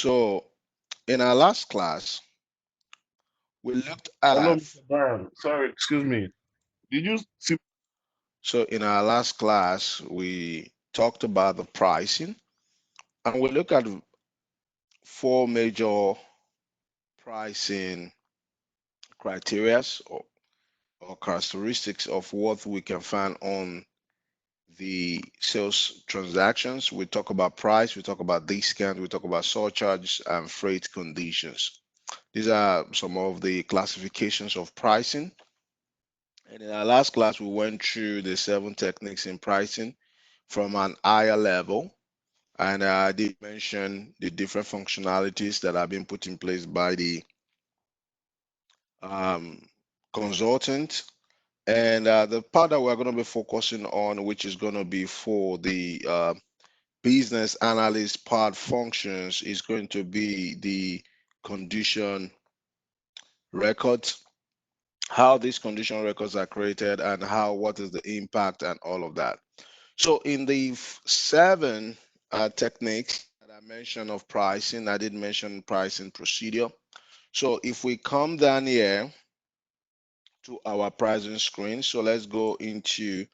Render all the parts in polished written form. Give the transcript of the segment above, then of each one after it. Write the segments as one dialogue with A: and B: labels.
A: So in our last class, we looked
B: Hello,
A: at,
B: Mr. Brown. Sorry, excuse me. Did you see?
A: so in our last class, we talked about the pricing and we look at four major pricing criteria or characteristics of what we can find on the sales transactions. We talk about price, we talk about discount, we talk about surcharges and freight conditions. These are some of the classifications of pricing. And in our last class, we went through the seven techniques in pricing from an higher level. And I did mention the different functionalities that have been put in place by the um, consultant. And the part that we're going to be focusing on, which is going to be for the business analyst part functions, is going to be the condition records, how these condition records are created, and how what is the impact and all of that. So in the seven techniques that I mentioned of pricing, I did mention pricing procedure. So if we come down here to our pricing screen, so let's go into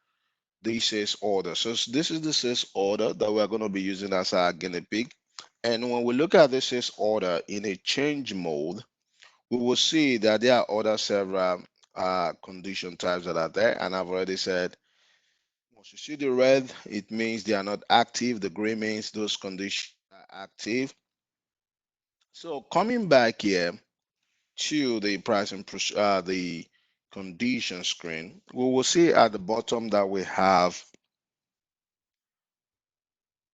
A: the sales order. So this is the sales order that we're going to be using as our guinea pig. And when we look at the sales order in a change mode, we will see that there are other several condition types that are there. And I've already said, once you see the red, it means they are not active. The gray means those conditions are active. So coming back here to the pricing, the condition screen, we will see at the bottom that we have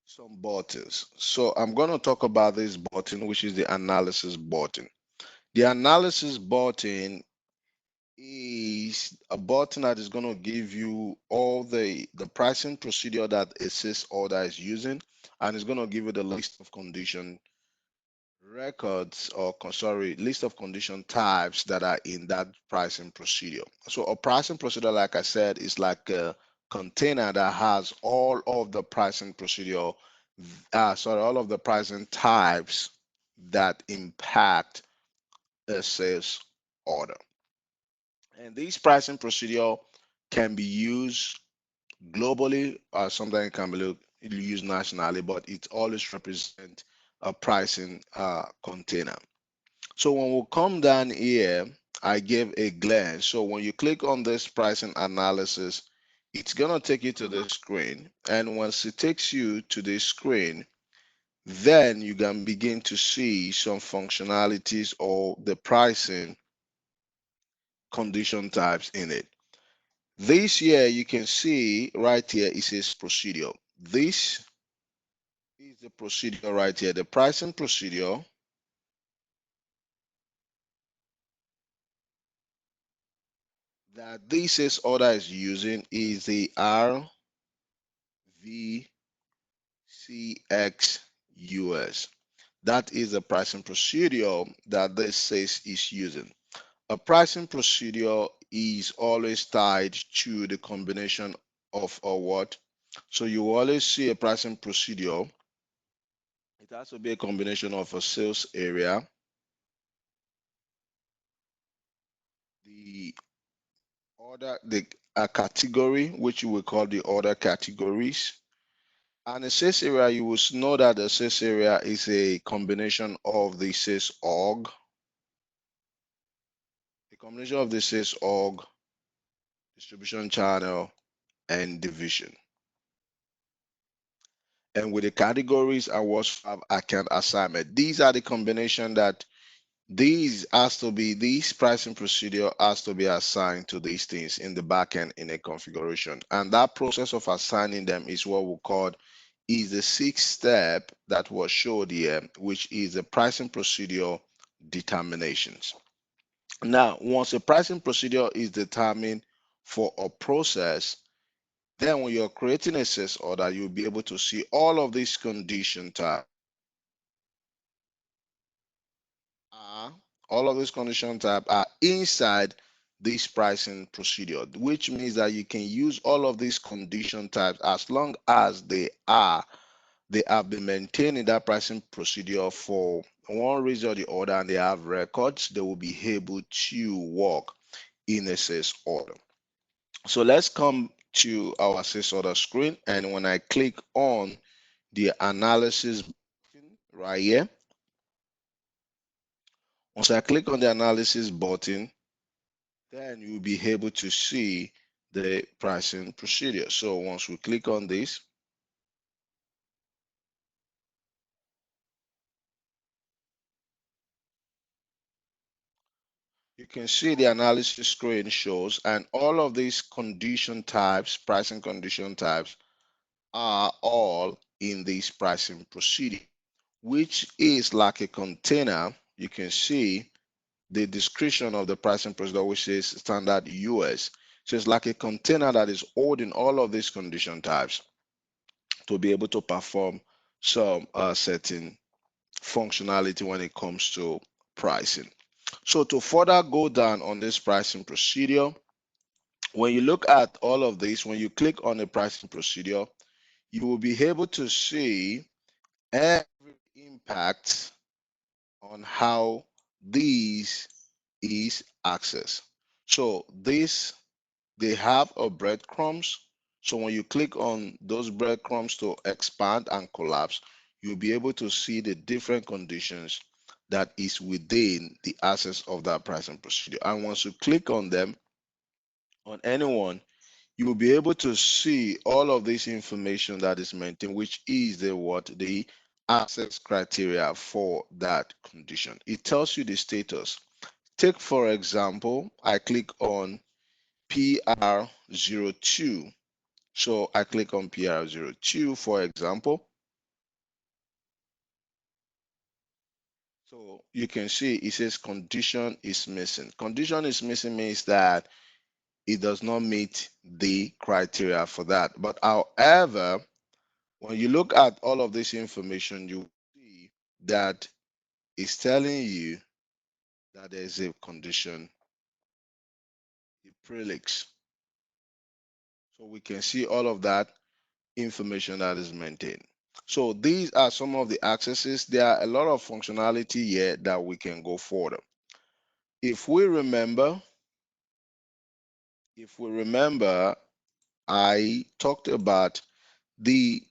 A: some buttons. So I'm going to talk about this button, which is the analysis button. The analysis button is a button that is going to give you all the pricing procedure that a sales order is using, and it's going to give you the list of condition records or sorry, list of condition types that are in that pricing procedure. So a pricing procedure, like I said, is like a container that has all of the pricing procedure, sorry, all of the pricing types that impact a sales order. And this pricing procedure can be used globally or sometimes it can be used nationally, but it always represents a pricing container. So when we come down here, I gave a glance. So when you click on this pricing analysis, it's gonna take you to this screen. And once it takes you to this screen, then you can begin to see some functionalities or the pricing condition types in it. This here you can see right here it says procedure. This is the procedure right here. The pricing procedure that this sales order is using is the RVCXUS. That is the pricing procedure that this says is using. A pricing procedure is always tied to the combination of a what. So you always see a pricing procedure. It has to be a combination of a sales area, the order, the a category, which you will call the order categories. And the sales area, you will know that the sales area is a combination of the sales org, a combination of the sales org, distribution channel, and division. And with the categories, I also have account assignment. These are the combination that these pricing procedure has to be assigned to these things in the backend in a configuration. And that process of assigning them is what we call is the sixth step that was showed here, which is the pricing procedure determinations. Now, once a pricing procedure is determined for a process, then when you're creating a sales order, you'll be able to see all of these condition types are all of these condition type are inside this pricing procedure, which means that you can use all of these condition types as long as they have been maintaining that pricing procedure for one reason or the other, and they have records, they will be able to work in a sales order. So let's come to our sales order screen, and when I click on the analysis button right here, once I click on the analysis button, then you'll be able to see the pricing procedure. So once we click on this, you can see the analysis screen shows, and all of these condition types, pricing condition types, are all in this pricing procedure, which is like a container. You can see the description of the pricing procedure, which is standard US. So it's like a container that is holding all of these condition types to be able to perform some certain functionality when it comes to pricing. So to further go down on this pricing procedure, when you look at all of this, when you click on the pricing procedure, you will be able to see every impact on how these is accessed. So this, they have a breadcrumbs. So when you click on those breadcrumbs to expand and collapse, you'll be able to see the different conditions that is within the access of that pricing procedure. And once you click on them, on anyone, you will be able to see all of this information that is maintained, which is the access criteria for that condition. It tells you the status. Take for example, I click on PR02. So I click on PR02 for example. So you can see it says condition is missing. Condition is missing means that it does not meet the criteria for that. But however, when you look at all of this information, you see that it's telling you that there is a condition, it prelix. So we can see all of that information that is maintained. So these are some of the accesses. There are a lot of functionality here that we can go further. If we remember, if we remember, I talked about the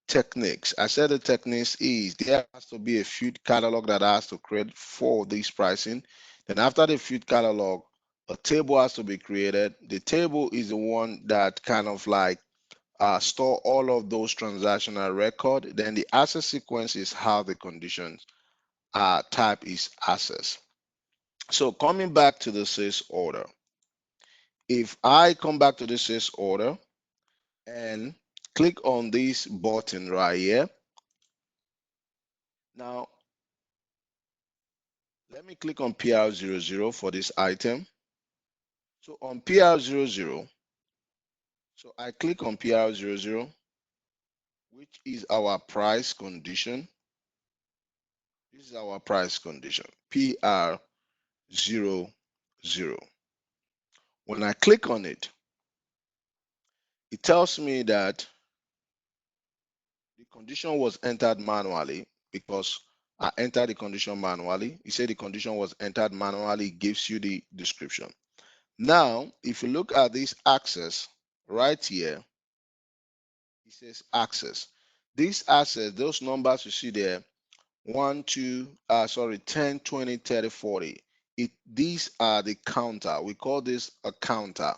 A: techniques. I said the techniques is there has to be a field catalog that has to create for this pricing. Then after the field catalog, a table has to be created. The table is the one that kind of like store all of those transactional record. Then the access sequence is how the conditions type is accessed. So coming back to the sales order, if I come back to the sales order and click on this button right here, now let me click on PR00 for this item. So on PR00, so I click on PR00, which is our price condition. This is our price condition, PR00. When I click on it, it tells me that the condition was entered manually because I entered the condition manually. You say the condition was entered manually, it gives you the description. Now, if you look at this access right here, it says access. This access, those numbers you see there, 1, 2, 10, 20, 30, 40. These are the counter. We call this a counter.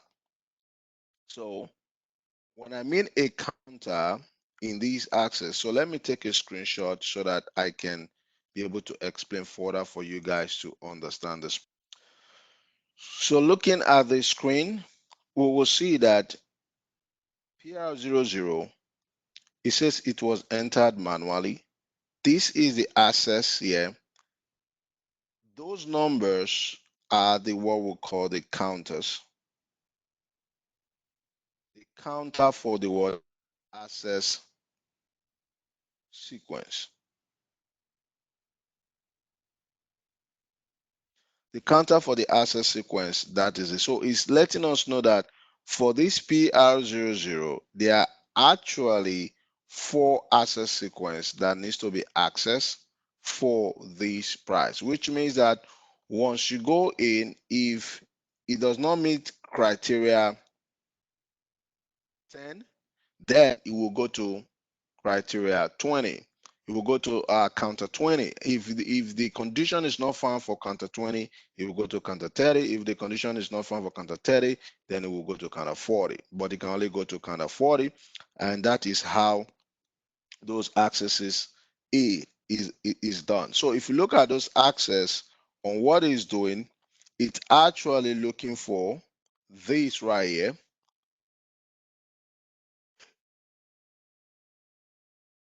A: So when I mean a counter in these access, so let me take a screenshot so that I can be able to explain further for you guys to understand this. So looking at the screen, we will see that PR00, it says it was entered manually. This is the access here. Those numbers are the what we call the counters. The counter for the word access sequence. The counter for the access sequence, that is it. So it's letting us know that for this PR00, there are actually 4 access sequence that needs to be accessed for this price, which means that once you go in, if it does not meet criteria 10, then it will go to criteria 20. It will go to counter 20. If the condition is not found for counter 20, it will go to counter 30. If the condition is not found for counter 30, then it will go to counter 40. But it can only go to counter 40, and that is how those accesses is done. So if you look at those access on what it's doing, it's actually looking for this right here.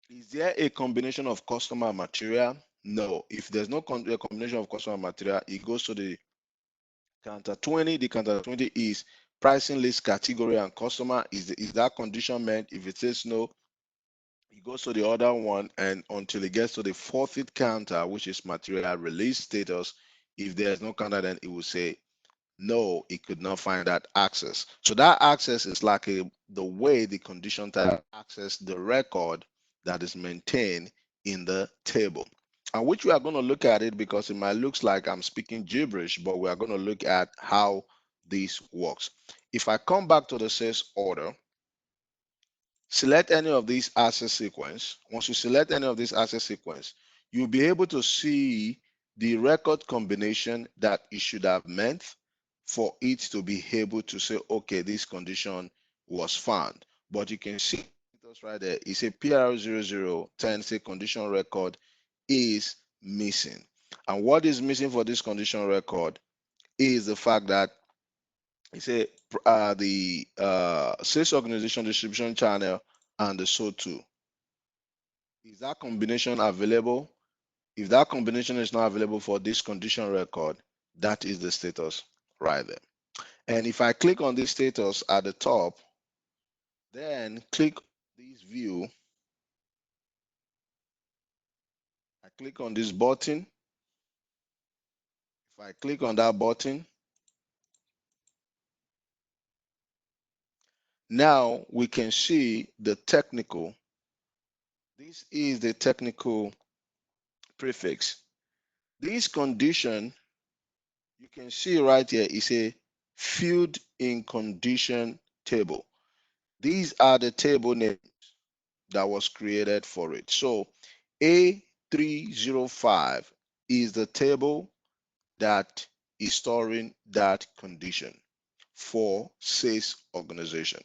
A: Is there a combination of customer material? No. If there's no a combination of customer material, it goes to the counter 20. The counter 20 is pricing list category and customer. Is that condition met? If it says no, it goes to the other one, and until it gets to the forfeit counter, which is material release status. If there's no counter, then it will say no, it could not find that access. So that access is like the way the condition type access the record that is maintained in the table. And which we are going to look at it because it might looks like I'm speaking gibberish, but we are going to look at how this works. If I come back to the sales order, select any of these access sequence. Once you select any of these access sequence, you'll be able to see the record combination that it should have meant for it to be able to say, okay, this condition was found. But you can see those right there. It's a PR0010, say condition record is missing. And what is missing for this condition record is the fact that it's the sales organization distribution channel and the SO2. Is that combination available? If that combination is not available for this condition record, that is the status right there. And if I click on this status at the top, then click this view, I click on this button. If I click on that button, now we can see the technical. This is the technical prefix. This condition, you can see right here, is a field in condition table. These are the table names that was created for it. So A305 is the table that is storing that condition for sales organization.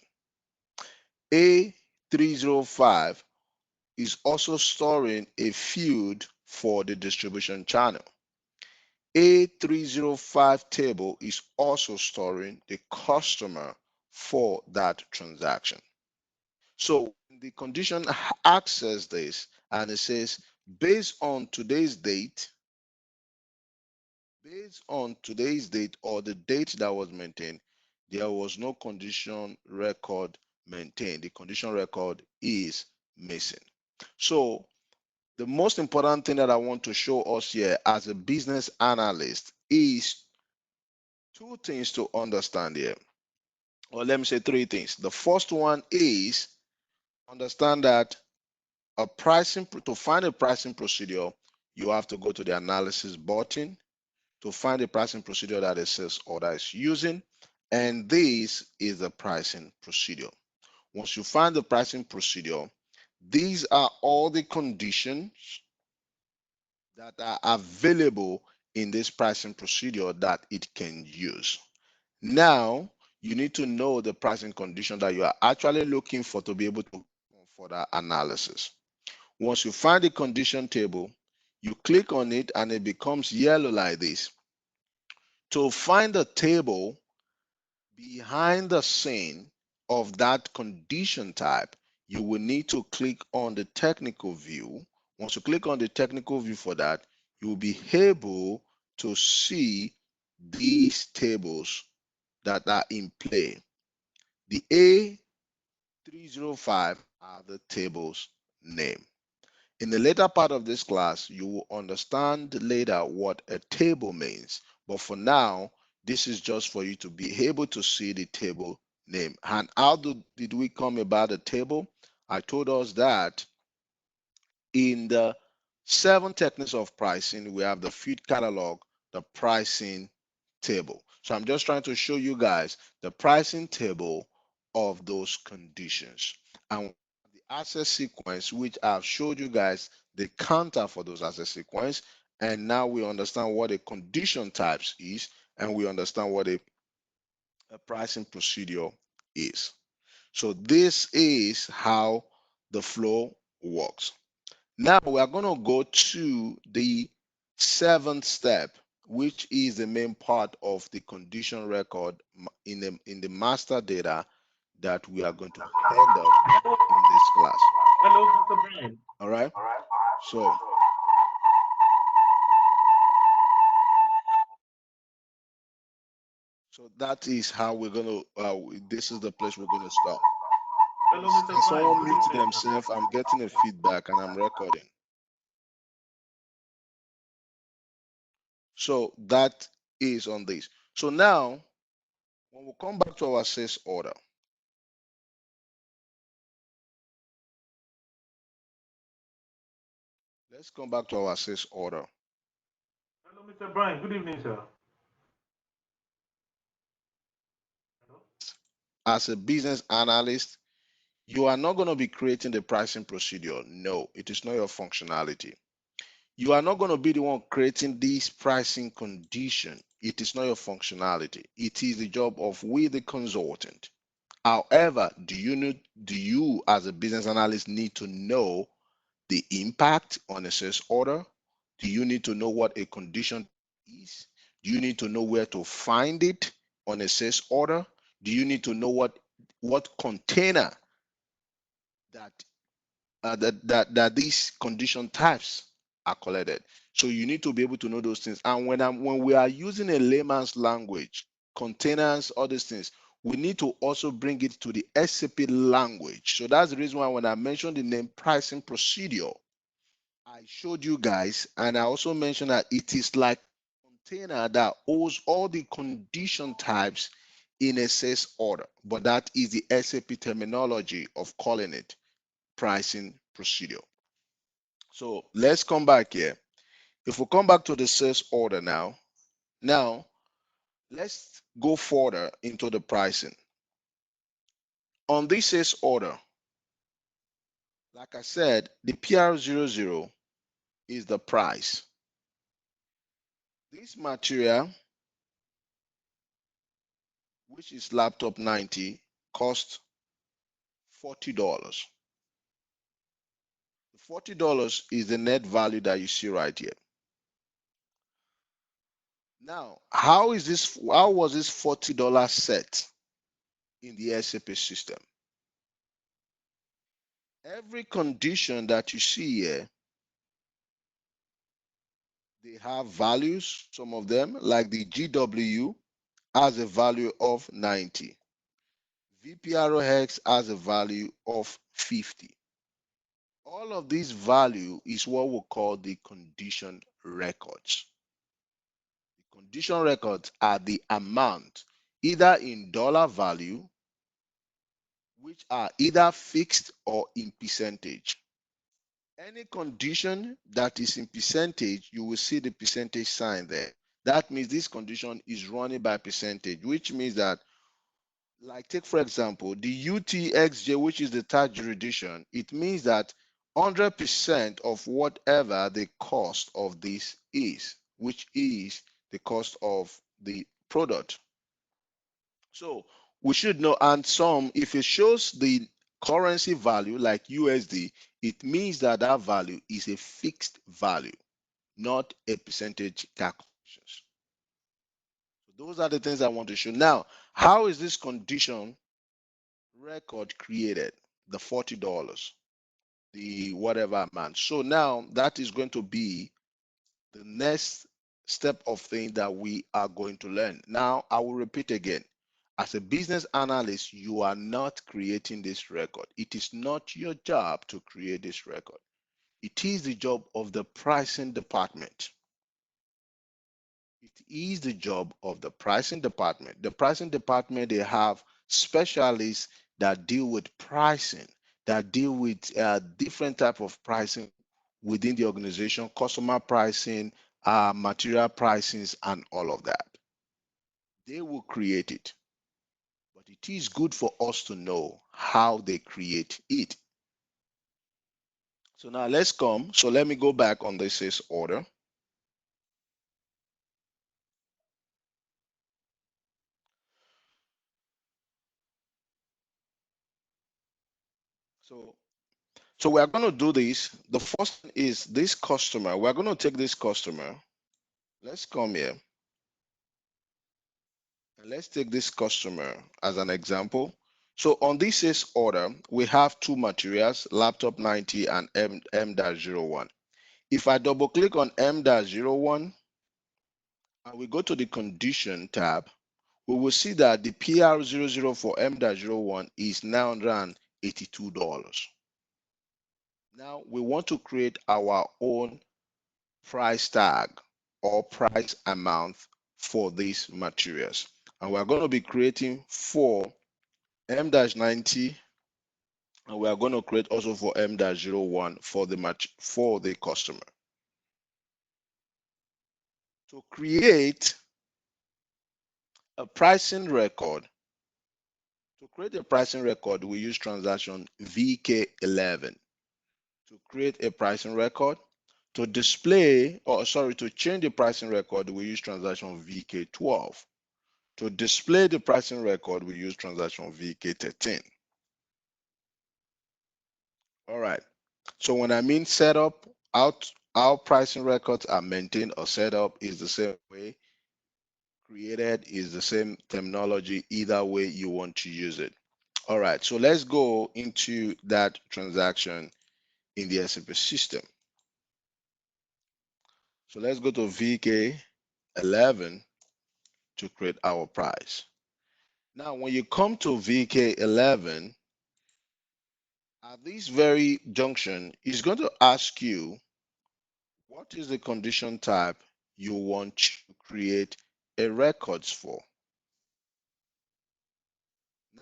A: A305 is also storing a field for the distribution channel. A305 table is also storing the customer for that transaction. So the condition access this and it says based on today's date, or the date that was maintained, there was no condition record maintained. The condition record is missing. So the most important thing that I want to show us here as a business analyst is two things to understand here. Or let me say three things. The first one is understand that to find a pricing procedure, you have to go to the analysis button to find the pricing procedure that a sales order is using. And this is the pricing procedure. Once you find the pricing procedure, these are all the conditions that are available in this pricing procedure that it can use. Now, you need to know the pricing condition that you are actually looking for to be able to further analysis. Once you find the condition table, you click on it and it becomes yellow like this. To find the table behind the scene of that condition type, you will need to click on the technical view. Once you click on the technical view for that, you will be able to see these tables that are in play. The A305 are the table's name. In the later part of this class, you will understand later what a table means. But for now, this is just for you to be able to see the table name. And how did we come about the table? I told us that in the 7 techniques of pricing, we have the feed catalog, the pricing table. So I'm just trying to show you guys the pricing table of those conditions. And the access sequence, which I've showed you guys the counter for those access sequence. And now we understand what a condition types is, and we understand what a pricing procedure is. So this is how the flow works. Now we are going to go to the 7th step, which is the main part of the condition record in the master data that we are going to handle in this class.
B: Hello, Mr. Brian.
A: All right. So that is how we're going to. This is the place we're going to start.
B: Hello, Mr.
A: Can
B: Brian.
A: someone
B: Good
A: mute
B: evening, sir.
A: themselves? I'm getting a feedback and I'm recording. So that is on this. So now, when we come back to our sales order, let's come back to our sales order.
B: Hello, Mr. Brian. Good evening, sir. Hello?
A: As a business analyst, you are not going to be creating the pricing procedure. No, it is not your functionality. You are not going to be the one creating this pricing condition. It is not your functionality. It is the job of we, the consultant. However, do you as a business analyst need to know the impact on a sales order? Do you need to know what a condition is? Do you need to know where to find it on a sales order? Do you need to know what container that that these condition types are collected? So you need to be able to know those things. And when we are using a layman's language, containers, all these things, we need to also bring it to the SAP language. So that's the reason why when I mentioned the name pricing procedure, I showed you guys, and I also mentioned that it is like a container that holds all the condition types in a sales order, but that is the SAP terminology of calling it pricing procedure. So let's come back here. If we come back to the sales order now let's go further into the pricing. On this sales order, like I said, the PR00 is the price. This material, which is laptop 90, cost $40. The $40 is the net value that you see right here. Now, how was this $40 set in the SAP system? Every condition that you see here, they have values, some of them, like the GW has a value of 90. VPROX has a value of 50. All of these value is what we call the condition records. The condition records are the amount, either in dollar value, which are either fixed or in percentage. Any condition that is in percentage, you will see the percentage sign there. That means this condition is running by percentage, which means that, like, take for example, the UTXJ, which is the tax jurisdiction, it means that 100% of whatever the cost of this is, which is the cost of the product. So we should know, and some, if it shows the currency value like USD, it means that that value is a fixed value, not a percentage calculations. So those are the things I want to show. Now, how is this condition record created? The $40, the whatever amount. So now that is going to be the next step of thing that we are going to learn. Now, I will repeat again. As a business analyst, you are not creating this record. It is not your job to create this record. It is the job of the pricing department. It is the job of the pricing department. The pricing department, they have specialists that deal with pricing, that deal with different type of pricing within the organization, customer pricing, material pricings, and all of that. They will create it. But it is good for us to know how they create it. So now let's come. So let me go back on this sales order. So we are going to do this. The first one is this customer. We're going to take this customer. Let's come here. And let's take this customer as an example. So on this sales order, we have two materials, laptop 90 and M-01. If I double click on M-01 and we go to the condition tab, we will see that the PR00 for M-01 is $982. Now we want to create our own price tag or price amount for these materials. And we're going to be creating for M-90, and we are going to create also for M-01 for the customer. To create a pricing record, we use transaction VK11. To create a pricing record, to change the pricing record, we use transaction VK12. To display the pricing record, we use transaction VK13. All right. So when I mean setup, our pricing records are maintained or set up is the same way. Created is the same terminology, either way you want to use it. All right. So let's go into that transaction in the SAP system. So let's go to VK11 to create our price. Now, when you come to VK11, at this very junction, it's going to ask you what is the condition type you want to create a records for.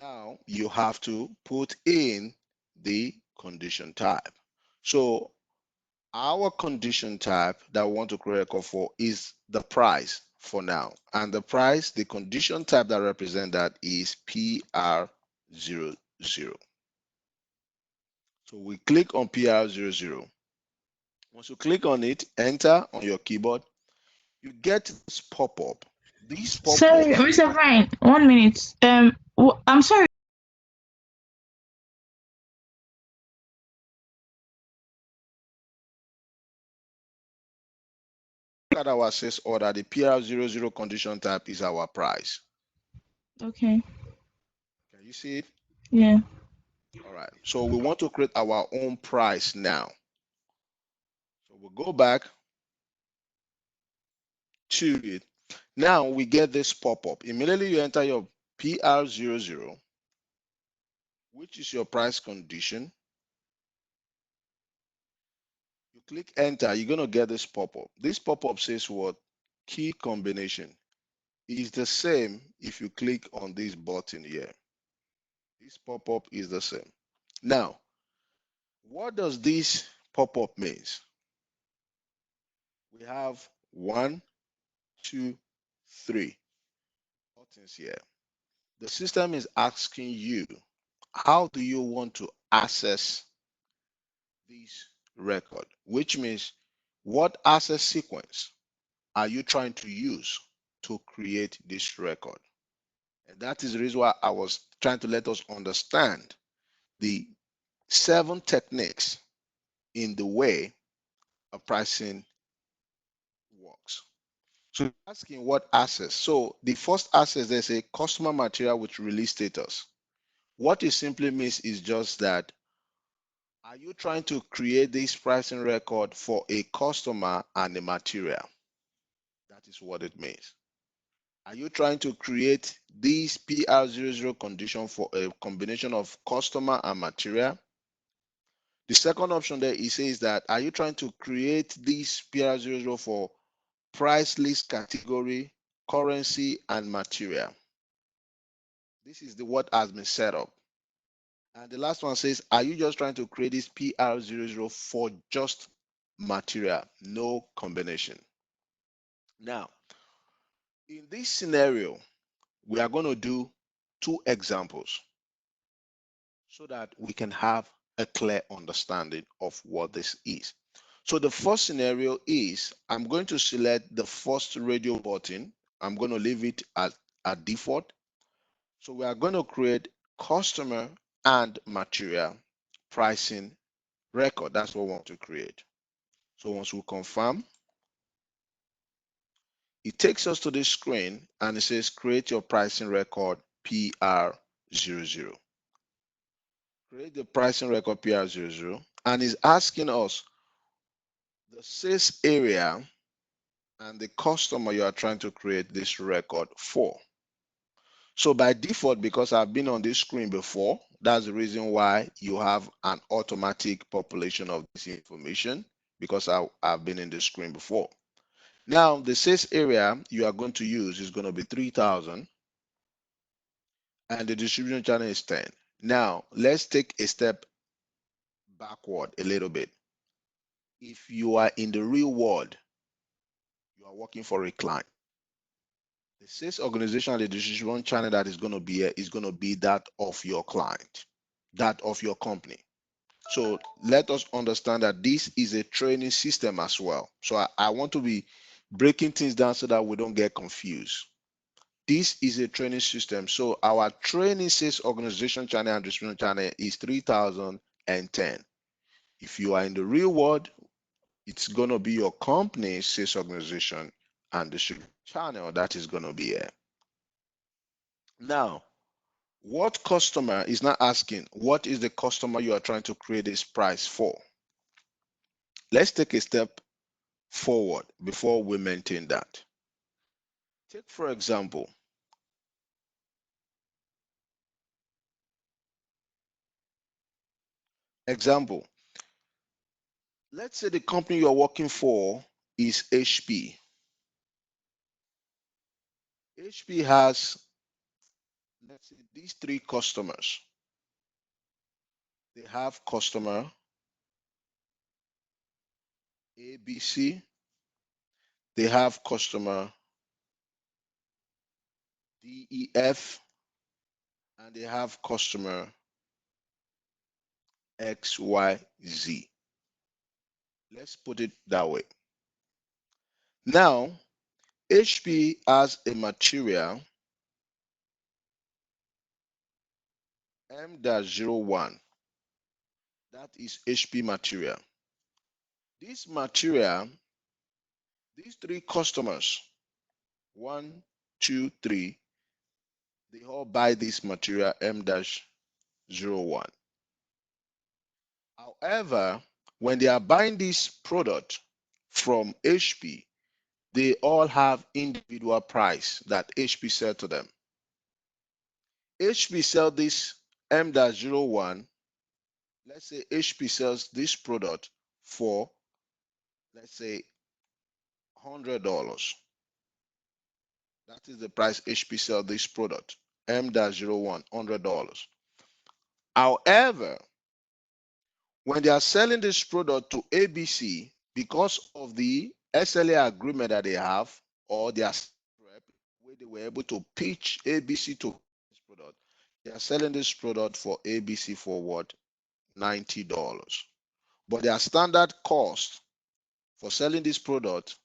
A: Now, you have to put in the condition type. So our condition type that we want to create a record for is the price for now. And the price, the condition type that represents that is PR00. So we click on PR00. Once you click on it, enter on your keyboard, you get this pop-up. This
C: Sorry,
A: pop-up,
C: Mr. Brian, 1 minute. I'm sorry.
A: look at our sales order, the PR00 condition type is our price.
C: Okay.
A: Can you see it?
C: Yeah.
A: All right. So we want to create our own price now. So we'll go back to it. Now we get this pop-up. Immediately you enter your PR00, which is your price condition. You click enter, you're going to get this pop-up. This pop-up says what? Key combination. It is the same if you click on this button here. This pop-up is the same. Now, what does this pop-up means? We have 1, 2, 3 buttons here. The system is asking you, how do you want to access this record? Which means, what access sequence are you trying to use to create this record? And that is the reason why I was trying to let us understand the 7 techniques in the way a pricing works. So asking what access. So the first access, there's a customer material with release status. What it simply means is just that, are you trying to create this pricing record for a customer and a material? That is what it means. Are you trying to create this PR00 condition for a combination of customer and material? The second option there, it says that, are you trying to create this PR00 for price list category, currency, and material? This is what has been set up. And the last one says, are you just trying to create this PR00 for just material, no combination? Now, in this scenario, we are going to do two examples so that we can have a clear understanding of what this is. So the first scenario is I'm going to select the first radio button. I'm going to leave it at default. So we are going to create customer and material pricing record. That's what we want to create. So once we confirm, it takes us to this screen and it says create your pricing record PR00. Create the pricing record PR00 and is asking us the sales area and the customer you are trying to create this record for. So by default, because I've been on this screen before, that's the reason why you have an automatic population of this information, because I've been in the screen before. Now, the sales area you are going to use is going to be 3,000 and the distribution channel is 10. Now, let's take a step backward a little bit. If you are in the real world, you are working for a client. The sales organization and the distribution channel that is going to be here is going to be that of your client, that of your company. So let us understand that this is a training system as well. So I want to be breaking things down so that we don't get confused. This is a training system. So our training sales organization channel and distribution channel is 3010. If you are in the real world, it's going to be your company sales organization and distribution channel that is going to be here. Now, what customer is not asking, what is the customer you are trying to create this price for? Let's take a step forward before we maintain that. Take, for example, let's say the company you're working for is HP. HP has, let's say, these three customers. They have customer ABC, they have customer DEF, and they have customer XYZ. Let's put it that way. Now, HP has a material M-01. That is HP material. This material, these three customers, 1, 2, 3, they all buy this material M-01. However, when they are buying this product from HP, they all have individual price that HP sell to them. HP sell this M-01. Let's say HP sells this product for, let's say, $100. That is the price HP sell this product, M-01, $100. However, when they are selling this product to ABC, because of the SLA agreement that they have, or their rep, where they were able to pitch ABC to this product, they are selling this product for ABC for what? $90. But their standard cost for selling this product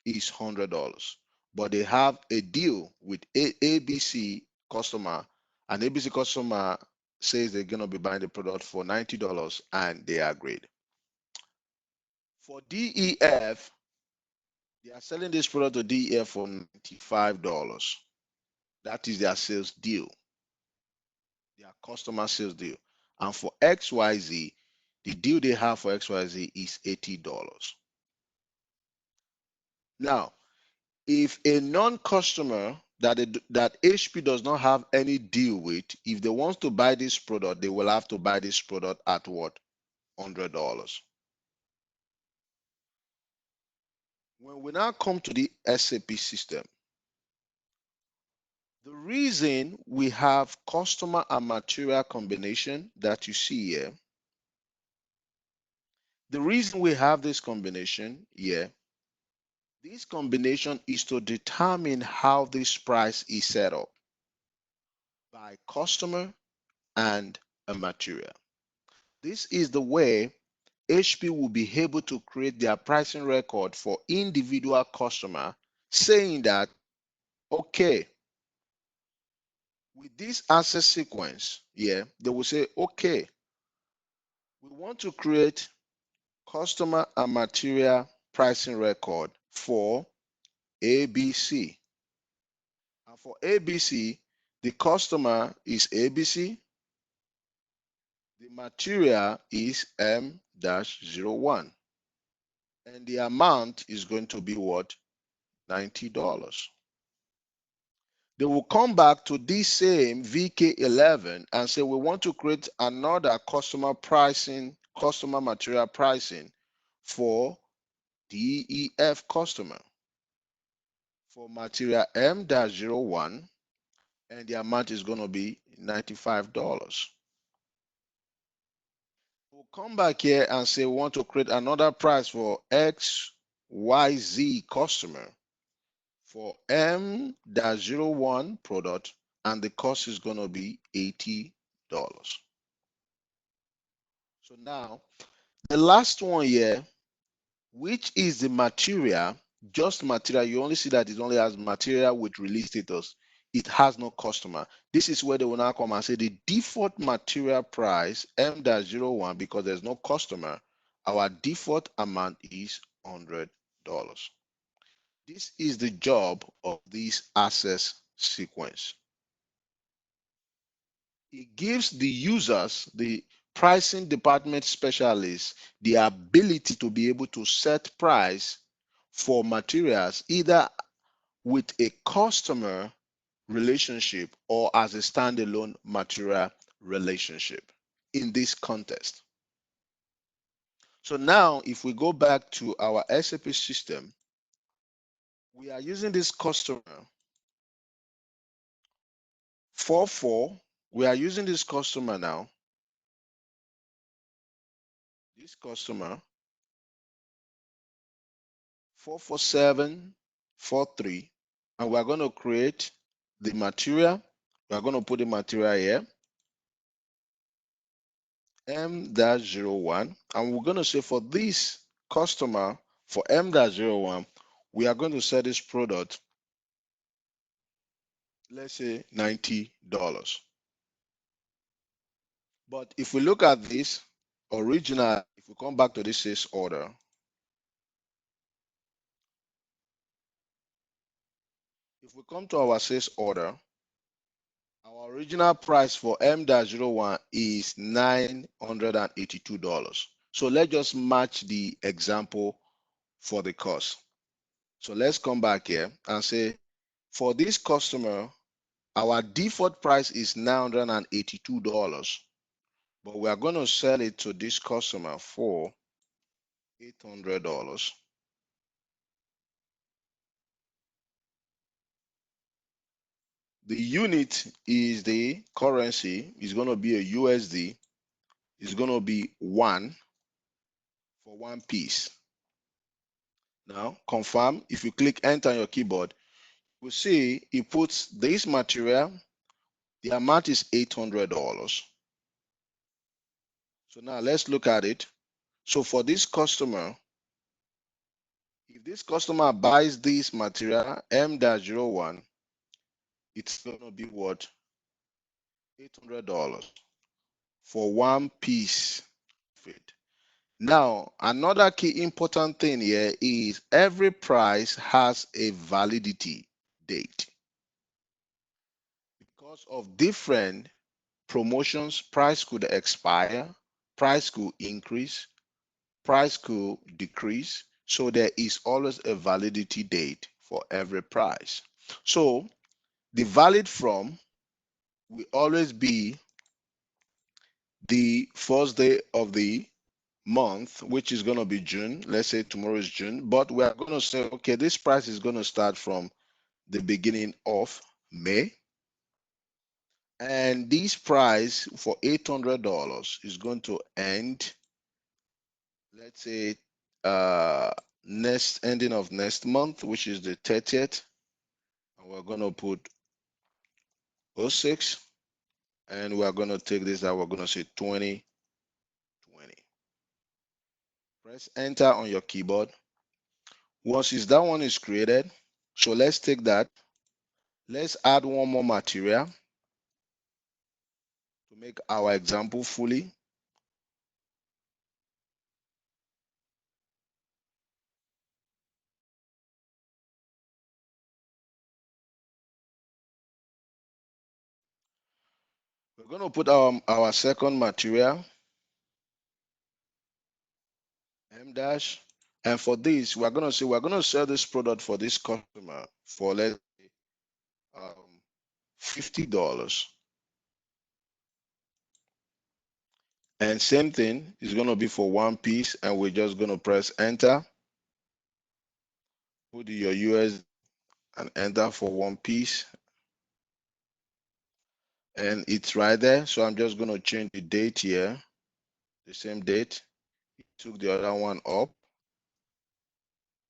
A: is $100. But they have a deal with ABC customer, and ABC customer says they're going to be buying the product for $90 and they agreed. For DEF, they are selling this product to DEF for $95. That is their sales deal, their customer sales deal. And for XYZ, the deal they have for XYZ is $80. Now, if a non-customer that HP does not have any deal with, if they want to buy this product, they will have to buy this product at what? $100. When we now come to the SAP system, The reason we have customer and material combination that you see here, the reason we have this combination here, this combination is to determine how this price is set up by customer and a material. This is the way HP will be able to create their pricing record for individual customer, saying that, okay, with this access sequence, yeah, they will say, okay, we want to create customer and material pricing record for ABC. And for ABC, the customer is ABC, the material is M-01, and the amount is going to be what? $90. They will come back to this same VK11 and say, we want to create another customer pricing, customer material pricing for DEF customer for material M-01, and the amount is going to be $95. We'll come back here and say we want to create another price for XYZ customer for M-01 product, and the cost is going to be $80. So now the last one here, which is the material, just material, you only see that it only has material with release status. It has no customer. This is where they will now come and say the default material price M-01, because there's no customer, our default amount is $100. This is the job of this access sequence. It gives the users, the pricing department specialists, the ability to be able to set price for materials either with a customer relationship or as a standalone material relationship in this context. So now if we go back to our SAP system, we are using this customer 44. We are using this customer now, this customer 44743, and we're going to create the material. We're going to put the material here, M-01, and we're going to say for this customer, for M-01, we are going to sell this product, let's say $90. But if we look at this original, if we come back to this sales order, if we come to our sales order, our original price for M-01 is $982. So let's just match the example for the cost. So let's come back here and say, for this customer, our default price is $982, but we are going to sell it to this customer for $800. The unit is the currency, is going to be a USD, is going to be 1 for 1 piece. Now confirm. If you click enter on your keyboard, you will see it puts this material, the amount is $800. So now let's look at it. So for this customer, if this customer buys this material M-01, it's going to be what? $800 for 1 piece of it. Now, another key important thing here is every price has a validity date. Because of different promotions, price could expire, price could increase, price could decrease. So there is always a validity date for every price. So the valid from will always be the first day of the month, which is going to be June. Let's say tomorrow is June, but we are going to say, okay, this price is going to start from the beginning of May. And this price for $800 is going to end, let's say, next ending of next month, which is the 30th. And we're going to put 06, and we're going to take this out. We're going to say 2020. Press enter on your keyboard. Once that one is created, so let's take that. Let's add one more material to make our example fully. We're going to put our second material, M dash. And for this, we're going to say we're going to sell this product for this customer for, let's say, $50. And same thing is going to be for one piece, and we're just going to press enter. Put your US and enter for one piece. And it's right there. So I'm just going to change the date here, the same date. It took the other one up.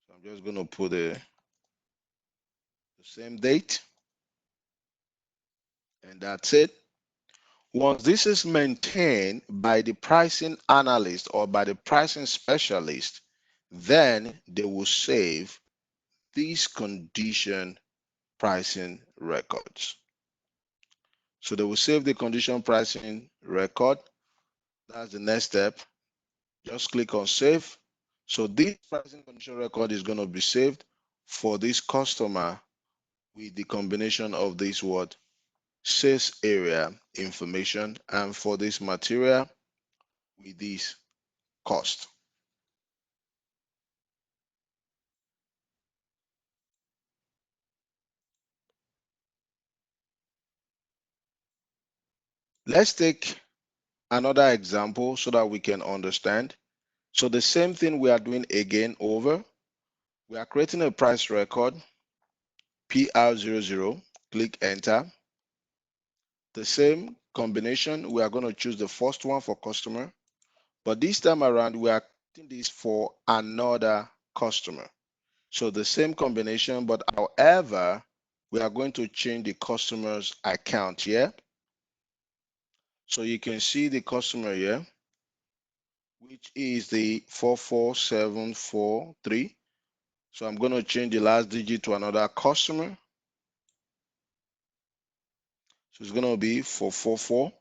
A: So I'm just going to put the same date. And that's it. Once this is maintained by the pricing analyst or by the pricing specialist, then they will save these condition pricing records. So they will save the condition pricing record. That's the next step. Just click on save. So this pricing condition record is going to be saved for this customer with the combination of this word sales area information, and for this material with this cost. Let's take another example so that we can understand. So the same thing we are doing again over. We are creating a price record, PR00, click enter. The same combination, we are going to choose the first one for customer, but this time around, we are creating this for another customer. So the same combination, but however, we are going to change the customer's account here. So you can see the customer here, which is the 44743. So I'm going to change the last digit to another customer. So it's going to be 444.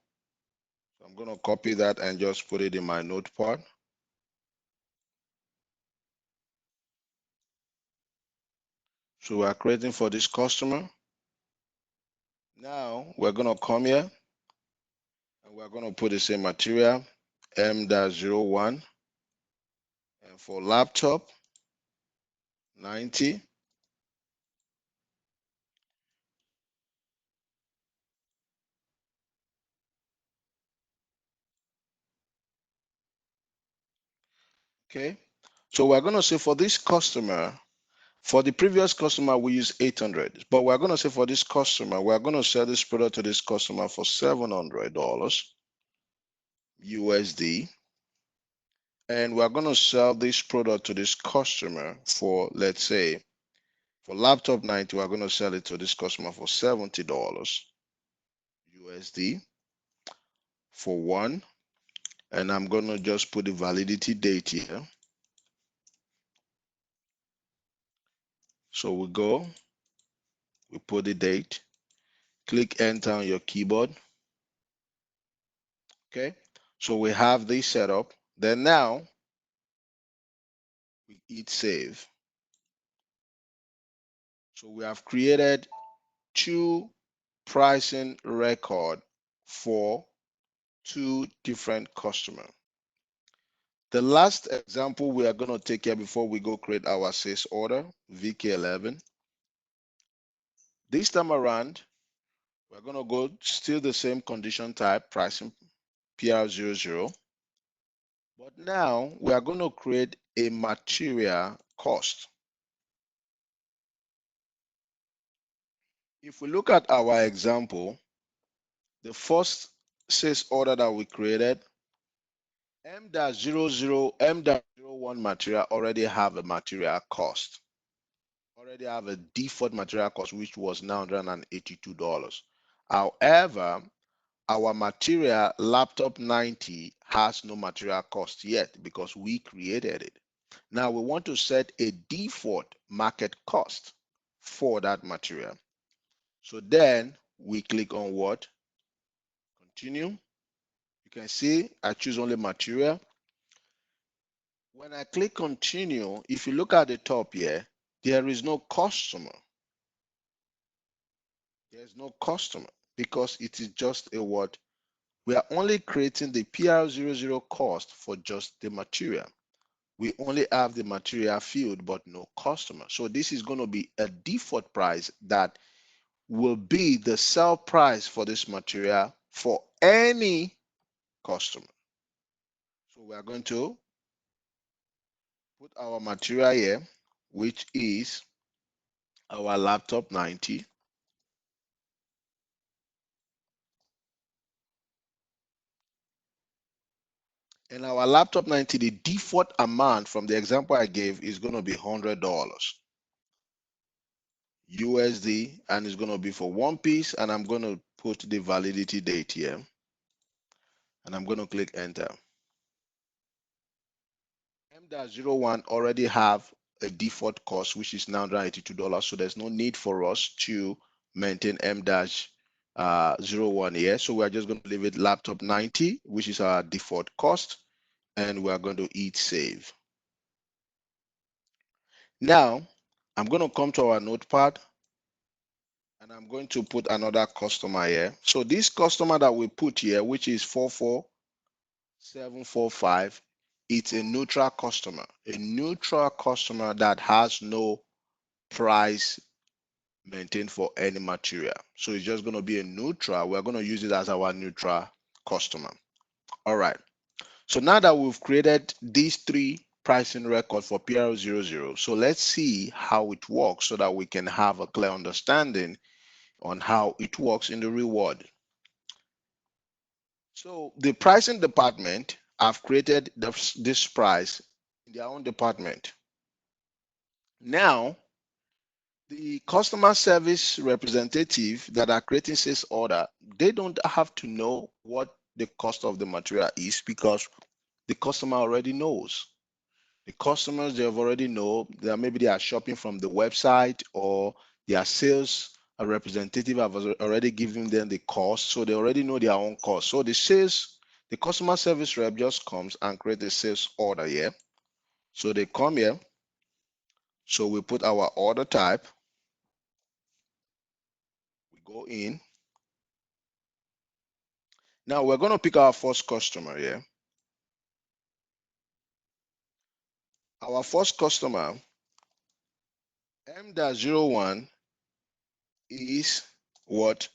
A: So I'm going to copy that and just put it in my notepad. So we are creating for this customer. Now we're going to come here and we're going to put the same material, M-01. And for laptop, 90. Okay. So we're going to say for this customer, for the previous customer, we use 800, but we're going to say for this customer, we're going to sell this product to this customer for $700 USD. And we're going to sell this product to this customer for, let's say, for laptop 90, we're going to sell it to this customer for $70 USD for one. And I'm going to just put the validity date here. So we go, we put the date, click enter on your keyboard. Okay, so we have this set up. Then now we hit save. So we have created two pricing record for two different customers. The last example we are going to take here before we go create our sales order, VK11. This time around, we're going to go still the same condition type, pricing PR00. But now we are going to create a material cost. If we look at our example, the first sales order that we created, M-00, M-01 material already have a material cost, already have a default material cost, which was $982. However, our material laptop 90 has no material cost yet because we created it. Now we want to set a default market cost for that material. So then we click on what? Continue. You can see I choose only material. When I click continue, if you look at the top here, there is no customer. There's no customer because it is just a what? We are only creating the PR00 cost for just the material. We only have the material field, but no customer. So this is going to be a default price that will be the sell price for this material for any customer. So we are going to put our material here, which is our laptop 90. And our laptop 90, the default amount from the example I gave is going to be $100 USD, and it's going to be for one piece. And I'm going to put the validity date here, and I'm going to click enter. M-01 already have a default cost, which is $982. So there's no need for us to maintain M-01 here. So we're just going to leave it laptop 90, which is our default cost. And we're going to hit save. Now, I'm going to come to our notepad and I'm going to put another customer here. So this customer that we put here, which is 44745, it's a neutral customer that has no price maintained for any material. So it's just going to be a neutral. We're going to use it as our neutral customer. All right. So now that we've created these three pricing records for PR00, so let's see how it works so that we can have a clear understanding on how it works in the real world. So the pricing department have created this price in their own department. Now, the customer service representative that are creating sales order, they don't have to know what the cost of the material is because the customer already knows. The customers, they have already know that maybe they are shopping from the website or their sales representative have already given them the cost, so they already know their own cost. So the customer service rep just comes and create a sales order here. So they come here. So we put our order type. We go in. Now we're going to pick our first customer here. Our first customer, M-01, is what?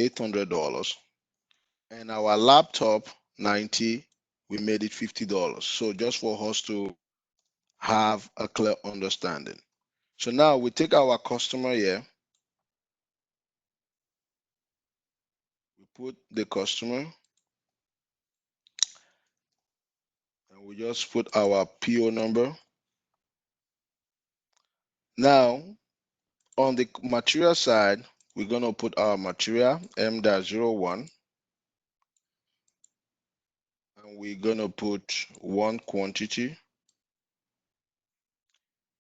A: $800. And our laptop 90, we made it $50. So just for us to have a clear understanding. So now we take our customer here. We put the customer and we just put our PO number. Now on the material side, we're going to put our material M-01 and we're going to put one quantity,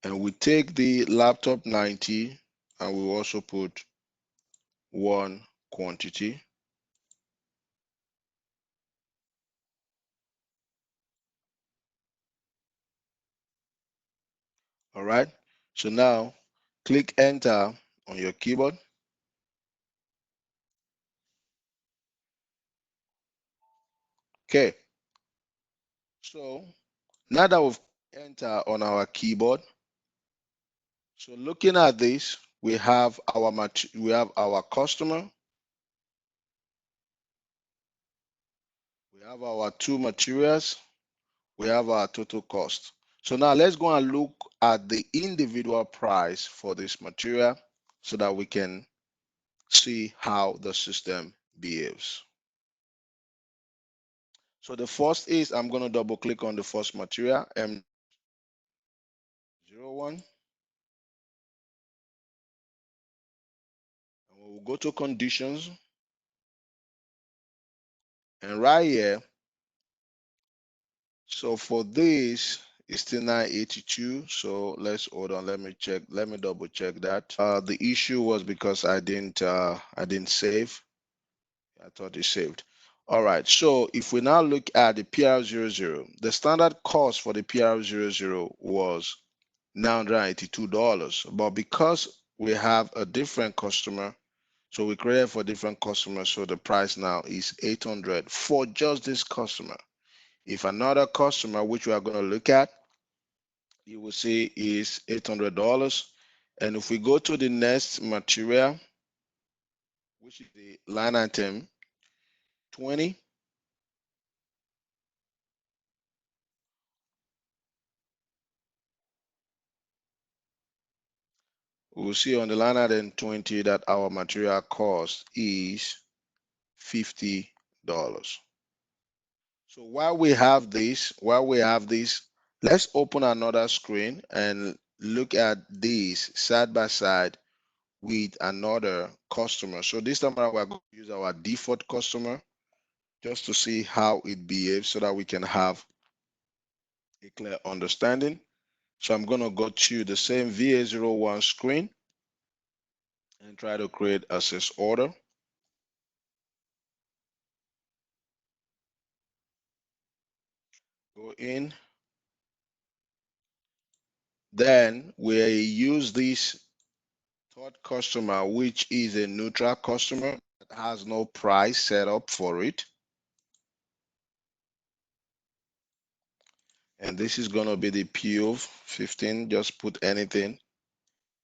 A: and we take the laptop 90 and we also put one quantity. All right. So now click enter on your keyboard. Okay. So now that we've entered on our keyboard, so looking at this, we have our customer, we have our two materials, we have our total cost. So now let's go and look at the individual price for this material so that we can see how the system behaves. So the first is I'm going to double click on the first material, M01. And we'll go to conditions. And right here, so for this, it's still 982. So let's hold on. Let me check. Let me double check that. The issue was because I didn't save. I thought it saved. All right. So if we now look at the PR00, the standard cost for the PR00 was $982. But because we have a different customer, so we created for different customers, so the price now is 800 for just this customer. If another customer, which we are going to look at, you will see is $800. And if we go to the next material, which is the line item 20, we will see on the line item 20 that our material cost is $50. So while we have this, let's open another screen and look at this side by side with another customer. So this time around, we're going to use our default customer just to see how it behaves so that we can have a clear understanding. So I'm going to go to the same VA01 screen and try to create a sales order. Go in. Then we use this third customer, which is a neutral customer that has no price set up for it. And this is going to be the PO 15. Just put anything.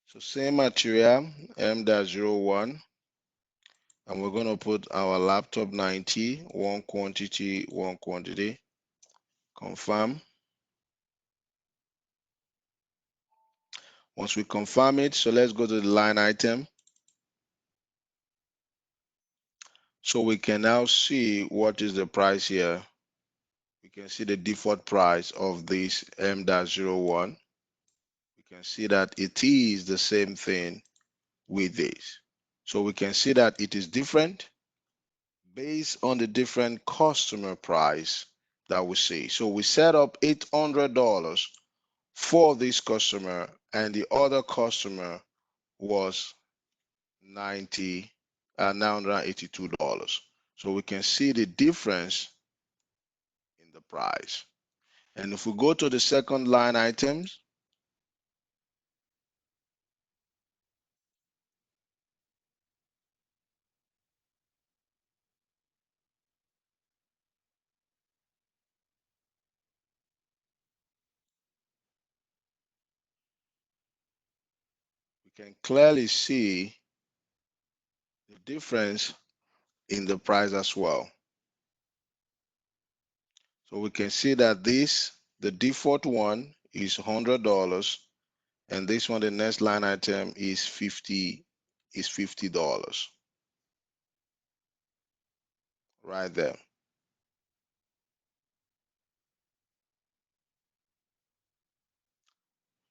A: So same material, M-01. And we're going to put our laptop 90, one quantity, confirm. Once we confirm it, so let's go to the line item. So we can now see what is the price here. We can see the default price of this M-01. We can see that it is the same thing with this. So we can see that it is different based on the different customer price that we see. So we set up $800 for this customer, and the other customer was $982. So we can see the difference in the price. And if we go to the second line items, we can clearly see the difference in the price as well. So we can see that the default one is $100, and this one, the next line item is $50 right there.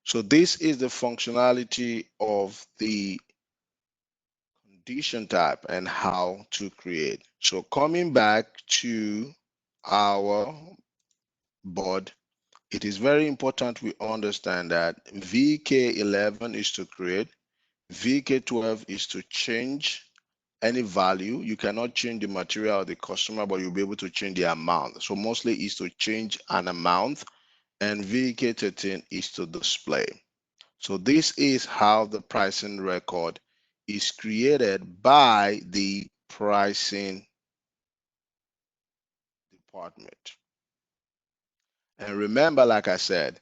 A: So this is the functionality of the condition type and how to create. So coming back to our board, it is very important we understand that VK11 is to create, VK12 is to change any value. You cannot change the material of the customer, but you'll be able to change the amount. So mostly is to change an amount, and VK13 is to display. So this is how the pricing record is created by the pricing department. And remember, like I said,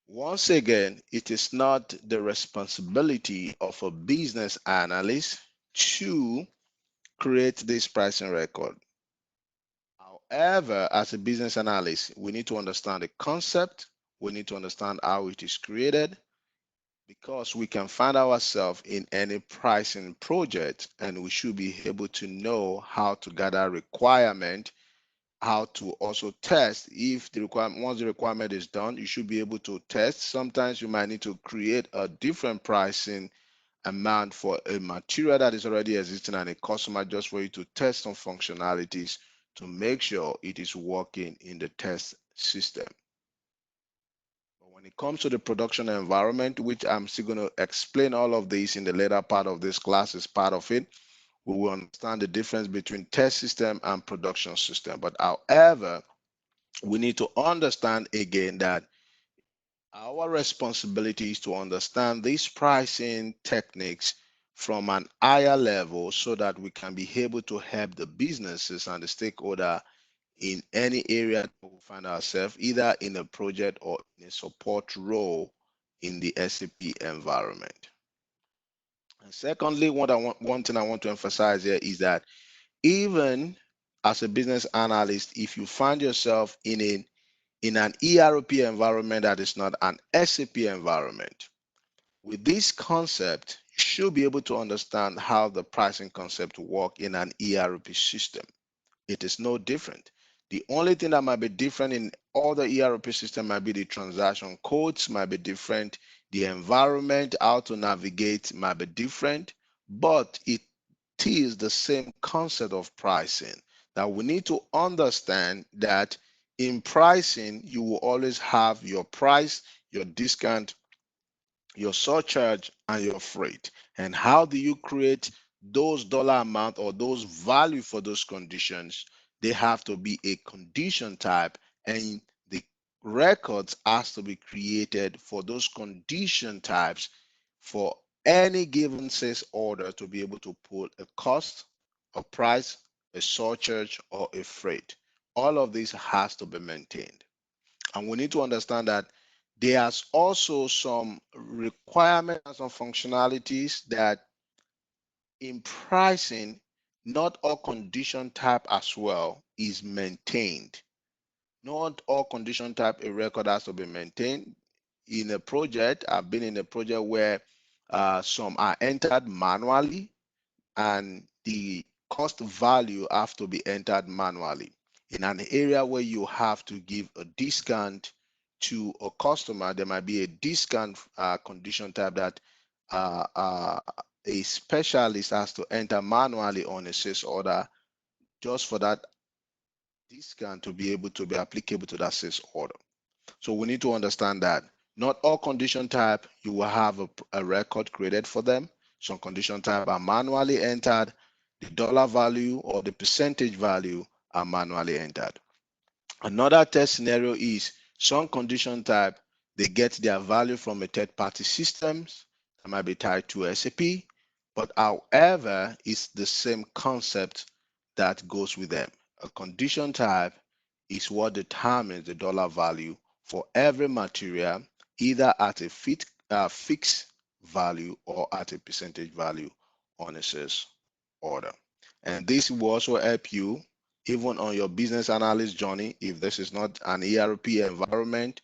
A: once again, it is not the responsibility of a business analyst to create this pricing record. However, as a business analyst, we need to understand the concept, we need to understand how it is created, because we can find ourselves in any pricing project and we should be able to know how to gather requirement how to also test if the requirement, once the requirement is done, you should be able to test. Sometimes you might need to create a different pricing amount for a material that is already existing and a customer, just for you to test some functionalities to make sure it is working in the test system. But when it comes to the production environment, which I'm still going to explain all of this in the later part of this class, is part of it, we will understand the difference between test system and production system. But however, we need to understand again that our responsibility is to understand these pricing techniques from an higher level so that we can be able to help the businesses and the stakeholder in any area that we find ourselves, either in a project or in a support role in the SAP environment. And secondly, one thing I want to emphasize here is that even as a business analyst, if you find yourself in an ERP environment that is not an SAP environment, with this concept, you should be able to understand how the pricing concept work in an ERP system. It is no different. The only thing that might be different in all the ERP system might be the transaction codes might be different, the environment, how to navigate might be different, but it is the same concept of pricing that we need to understand that in pricing, you will always have your price, your discount, your surcharge, and your freight. And how do you create those dollar amount or those value for those conditions? They have to be a condition type, and the records has to be created for those condition types for any given sales order to be able to pull a cost, a price, a surcharge, or a freight. All of this has to be maintained. And we need to understand that there's also some requirements and some functionalities that in pricing, not all condition type as well is maintained. Not all condition type a record has to be maintained. In a project, I've been in a project where some are entered manually and the cost value have to be entered manually. In an area where you have to give a discount to a customer, there might be a discount condition type that uh, uh, a specialist has to enter manually on a sales order just for that discount to be able to be applicable to that sales order. So we need to understand that not all condition type you will have a record created for them. Some condition type are manually entered. The dollar value or the percentage value are manually entered. Another test scenario is some condition type, they get their value from a third party systems that might be tied to SAP, but however, it's the same concept that goes with them. A condition type is what determines the dollar value for every material, either at a fixed value or at a percentage value on a sales order. And this will also help you even on your business analyst journey. If this is not an ERP environment,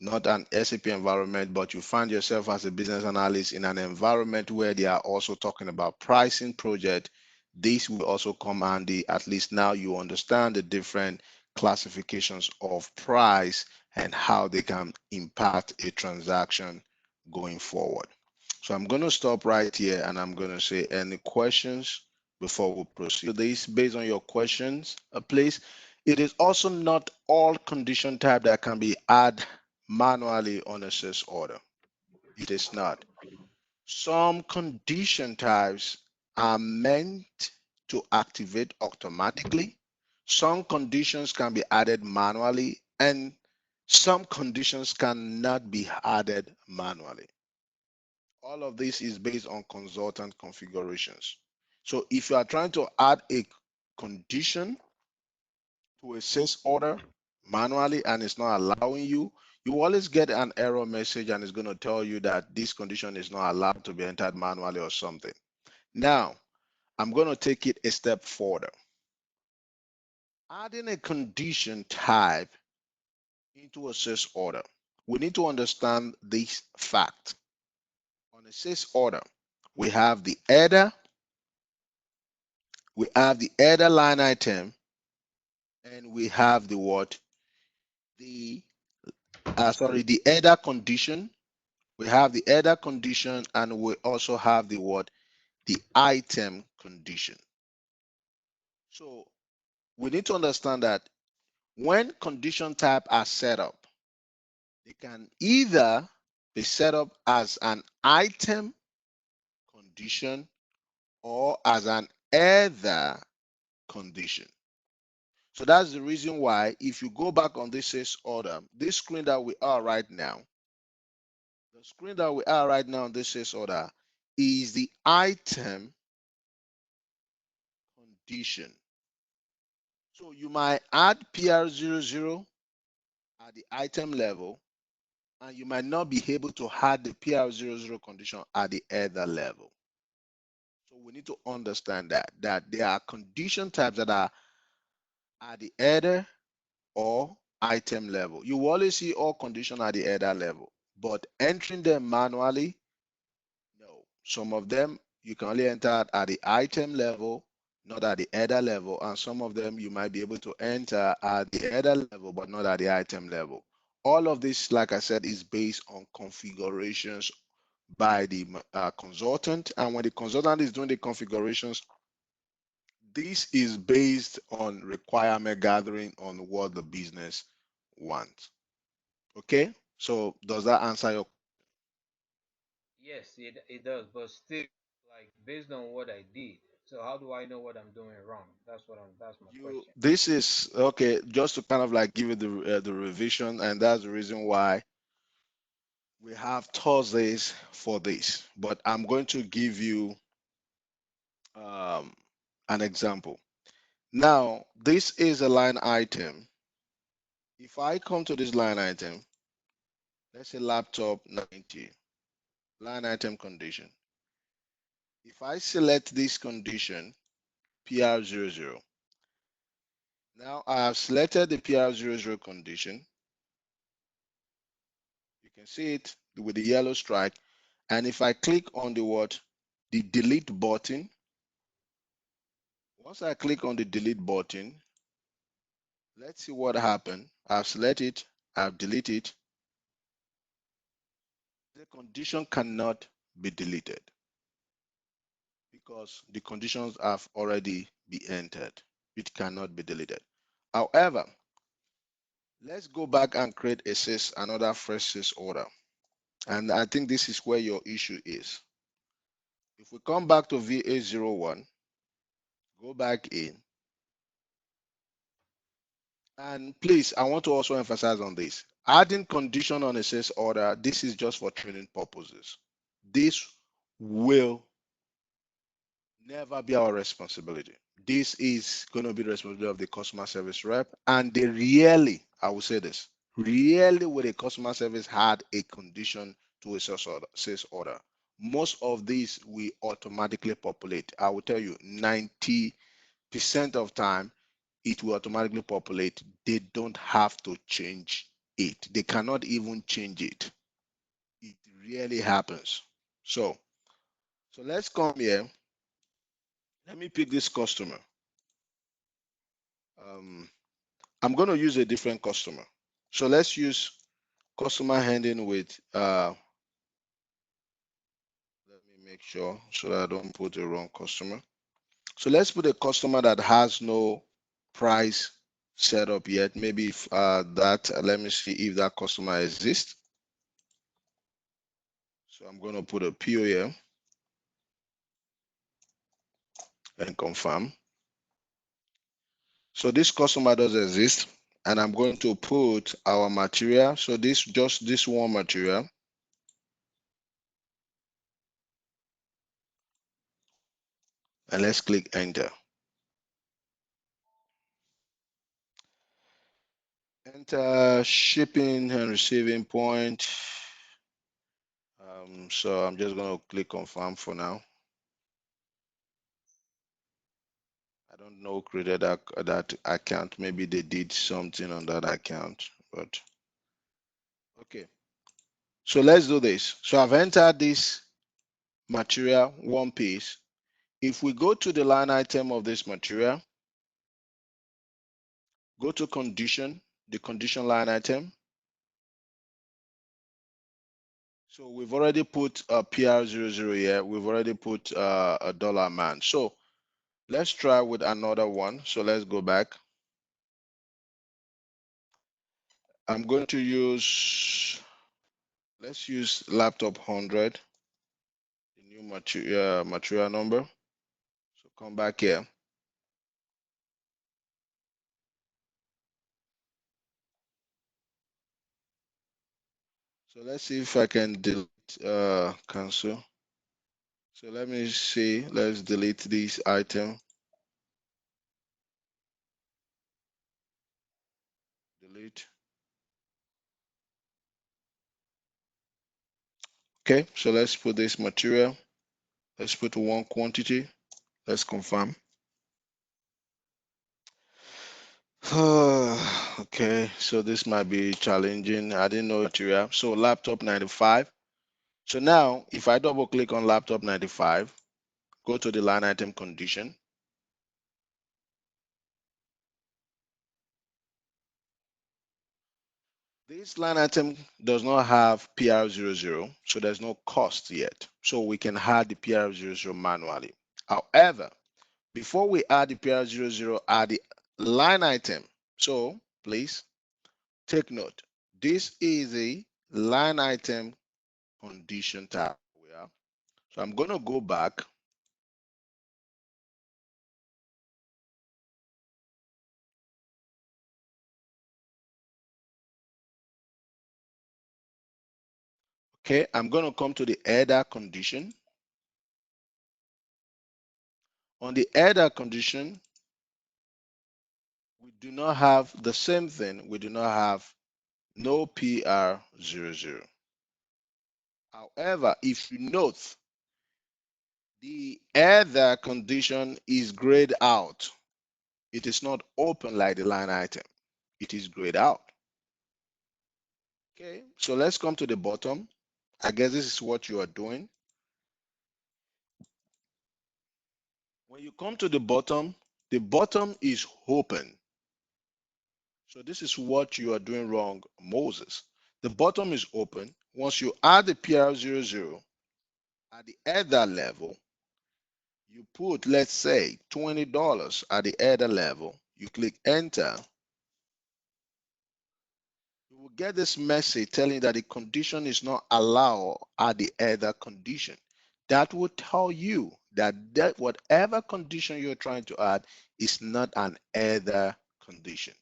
A: not an SAP environment, but you find yourself as a business analyst in an environment where they are also talking about pricing project, this will also come handy. At least now you understand the different classifications of price and how they can impact a transaction going forward. So I'm going to stop right here and I'm going to say any questions before we proceed. This based on your questions, please. It is also not all condition type that can be added manually on a sales order. It is not. Some condition types are meant to activate automatically. Some conditions can be added manually, and some conditions cannot be added manually. All of this is based on consultant configurations. So if you are trying to add a condition to a sales order manually and it's not allowing you, you always get an error message and it's going to tell you that this condition is not allowed to be entered manually or something. Now, I'm going to take it a step further. Adding a condition type into a sales order, we need to understand this fact. On a sales order, we have the header, we have the header line item, and we have the what? The the header condition. We have the header condition, and we also have the what? The item condition. So we need to understand that when condition type are set up, they can either be set up as an item condition or as an header condition. So that's the reason why if you go back on this sales order, this screen that we are right now, the screen that we are right now on this sales order is the item condition. So you might add PR00 at the item level, and you might not be able to add the PR00 condition at the header level. So we need to understand that there are condition types that are at the header or item level. You will always see all condition at the header level, but entering them manually, no. Some of them you can only enter at the item level, not at the header level, and some of them you might be able to enter at the header level, but not at the item level. All of this, like I said, is based on configurations by the consultant, and when the consultant is doing the configurations, this is based on requirement gathering on what the business wants. Okay, so does that answer your?
D: Yes, it does, but still, like based on what I did. So how do I know what I'm doing wrong? That's my
A: You
D: question.
A: this is okay, just to kind of like give you the revision, and that's the reason why we have Thursdays for this. But I'm going to give you um, an example. Now, this is a line item. If I come to this line item, let's say laptop 90, line item condition. If I select this condition, PR00, now I have selected the PR00 condition. You can see it with the yellow stripe. And if I click on the what? The delete button. Once I click on the delete button, let's see what happened. I've selected it, I've deleted it. The condition cannot be deleted because the conditions have already been entered. It cannot be deleted. However, let's go back and create another fresh sales order. And I think this is where your issue is. If we come back to VA01, go back in, and please, I want to also emphasize on this. Adding condition on a sales order, this is just for training purposes. This will never be our responsibility. This is going to be the responsibility of the customer service rep. And they really, I will say this, really with a customer service had a condition to a sales order. Most of these we automatically populate. I will tell you 90% of time it will automatically populate. They don't have to change it. They cannot even change it. It really happens. So let's come here. Let me pick this customer. Um, I'm going to use a different customer. So let's use customer ending with, let me make sure so that I don't put the wrong customer. So let's put a customer that has no price set up yet. Maybe if let me see if that customer exists. So I'm going to put a PO here and confirm. So this customer does exist, and I'm going to put our material. So just this one material. And let's click enter. Enter shipping and receiving point. So I'm just going to click confirm for now. I don't know who created that account. Maybe they did something on that account, but okay. So let's do this. So I've entered this material one piece. If we go to the line item of this material, Go to condition, the condition line item. So we've already put a PR00 here. We've already put a dollar amount. So let's try with another one. So let's go back. I'm going to use, let's use laptop 100, the new material number. So come back here. So let's see if I can delete, cancel. So let me see, let's delete this item. Delete. Okay, so let's put this material. Let's put one quantity. Let's confirm. Okay, so this might be challenging. I didn't know material. So laptop 95. So now if I double click on laptop 95, go to the line item condition. This line item does not have PR00, so there's no cost yet. So we can add the PR00 manually. However, before we add the PR00 at the line item, so please take note, this is a line item condition tab. So I'm going to go back. Okay, I'm going to come to the header condition. On the header condition, we do not have the same thing. We do not have no PR00. However, if you note, the header condition is grayed out. It is not open like the line item. It is grayed out. Okay, so let's come to the bottom. I guess this is what you are doing. When you come to the bottom is open. So this is what you are doing wrong, Moses. The bottom is open. Once you add the PR00 at the header level, you put, let's say, $20 at the header level. You click enter. You will get this message telling you that the condition is not allowed at the header condition. That will tell you that, whatever condition you're trying to add is not an header condition.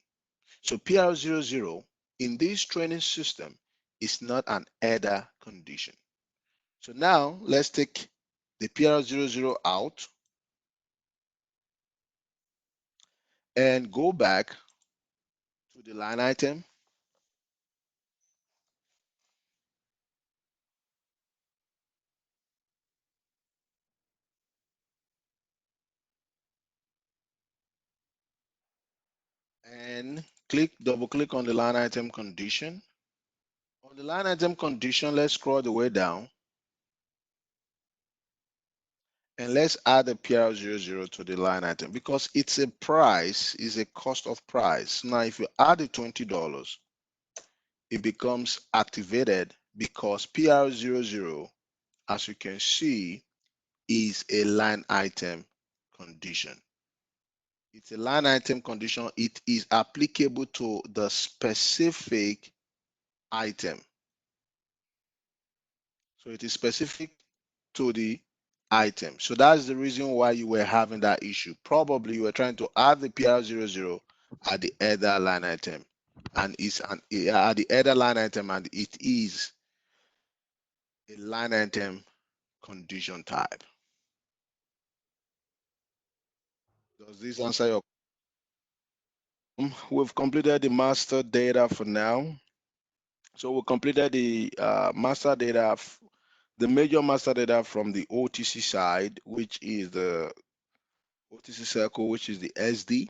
A: So PR00 in this training system is not an header condition. So now let's take the PR00 out and go back to the line item. And double click on the line item condition. On the line item condition, let's scroll the way down. And let's add the PR00 to the line item because it's a price, is a cost of price. Now, if you add the $20, it becomes activated because PR00, as you can see, is a line item condition. It's a line item condition. It is applicable to the specific item. So it is specific to the item. So that's the reason why you were having that issue. Probably you were trying to add the PR00 at the header line item, and it's at the header line item, and it is a line item condition type. Does this answer your question? We've completed the master data for now. So we completed the master data, the major master data from the OTC side, which is the OTC circle, which is the SD.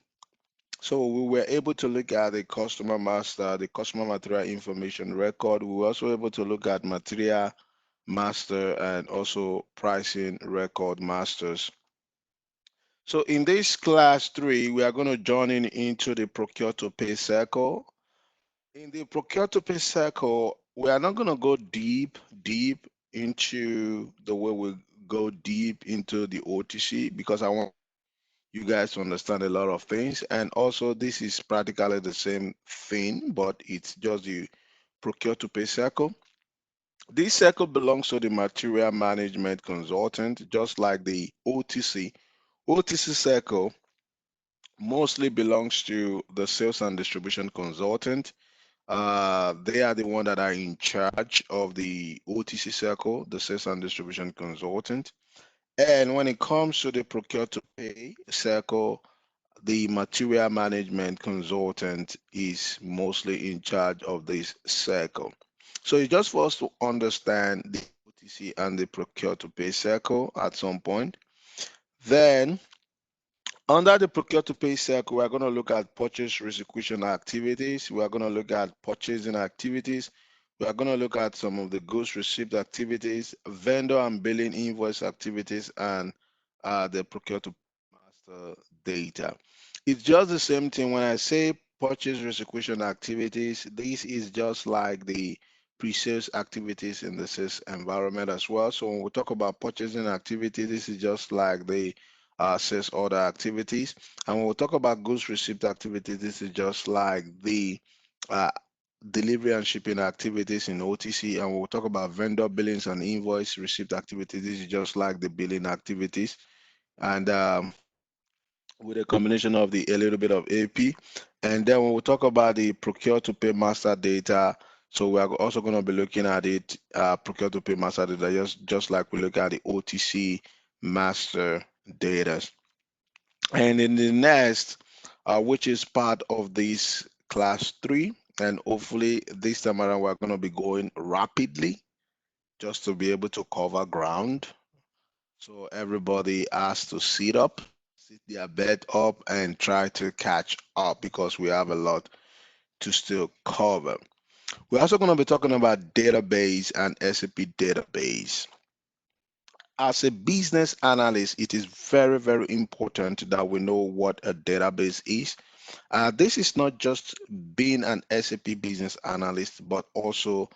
A: So we were able to look at the customer master, the customer material information record. We were also able to look at material master and also pricing record masters. So in this class 3, we are going to join into the Procure to Pay Cycle. In the Procure to Pay Cycle, we are not going to go deep into the way we go deep into the OTC, because I want you guys to understand a lot of things. And also, this is practically the same thing, but it's just the Procure to Pay Cycle. This cycle belongs to the material management consultant, just like the OTC. OTC cycle mostly belongs to the sales and distribution consultant. They are the one that are in charge of the OTC cycle, the sales and distribution consultant. And when it comes to the procure to pay cycle, the material management consultant is mostly in charge of this cycle. So it's just for us to understand the OTC and the procure to pay cycle at some point. Then under the procure to pay cycle, we're going to look at purchase execution activities. We're going to look at purchasing activities. We are going to look at some of the goods received activities, vendor and billing invoice activities, and the procure to master data. It's just the same thing when I say purchase execution activities. This is just like the pre-sales activities in the sales environment as well. So when we talk about purchasing activity, this is just like the sales order activities. And when we talk about goods received activities, this is just like the uh, delivery and shipping activities in OTC. And we'll talk about vendor billings and invoice received activities. This is just like the billing activities. And with a combination of the a little bit of AP. And then when we talk about the procure to pay master data, so we are also going to be looking at it, procure to pay master data, just like we look at the OTC master data. And in the next, which is part of this class 3, and hopefully this time around we're going to be going rapidly just to be able to cover ground. So everybody has to sit their bed up and try to catch up, because we have a lot to still cover. We're also going to be talking about database and SAP database. As a business analyst, it is very, very important that we know what a database is. This is not just being an SAP business analyst, but also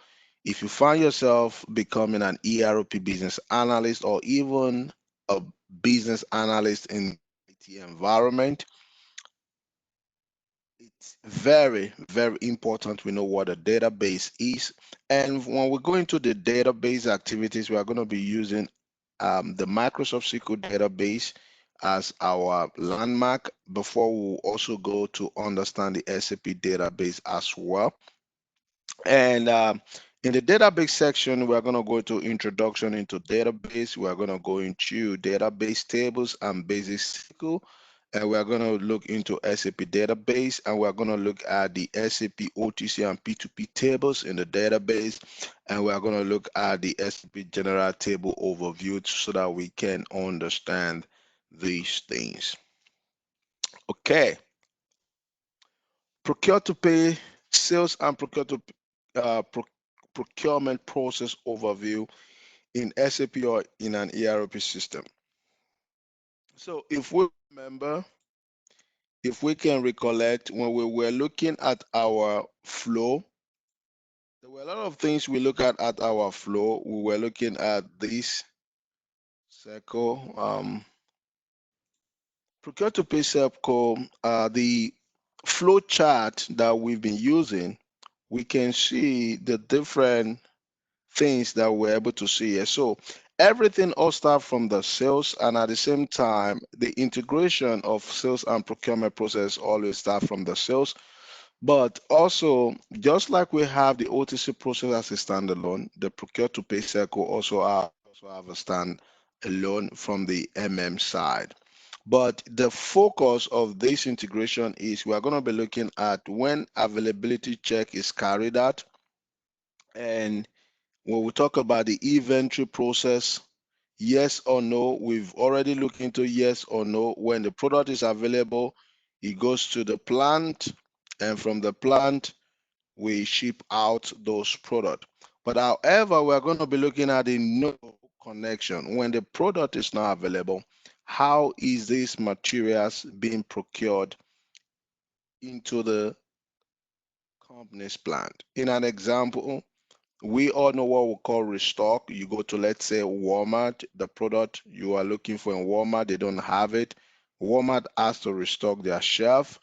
A: if you find yourself becoming an ERP business analyst, or even a business analyst in IT environment, it's very, very important we know what a database is. And when we go into the database activities, we are going to be using the Microsoft SQL database as our landmark before we also go to understand the SAP database as well. And in the database section, we're going to go to introduction into database. We're going to go into database tables and basic SQL. And we're going to look into SAP database, and we're going to look at the SAP OTC and P2P tables in the database. And we're going to look at the SAP general table overview so that we can understand these things. Okay. Procure to pay, sales and procurement process overview in SAP or in an ERP system. So if we remember, if we can recollect, when we were looking at our flow, there were a lot of things we look at our flow. We were looking at this circle, procure to pay circle, the flow chart that we've been using. We can see the different things that we're able to see here. So everything all start from the sales, and at the same time, the integration of sales and procurement process always start from the sales. But also, just like we have the OTC process as a standalone, the procure to pay cycle also have a standalone from the MM side. But the focus of this integration is we are going to be looking at when availability check is carried out, and when we talk about the inventory process, yes or no, we've already looked into yes or no. When the product is available, it goes to the plant, and from the plant, we ship out those products. But however, we're going to be looking at the no connection. When the product is not available, how is these materials being procured into the company's plant? In an example, we all know what we call restock. You go to, let's say, Walmart, the product you are looking for in Walmart, they don't have it. Walmart has to restock their shelf.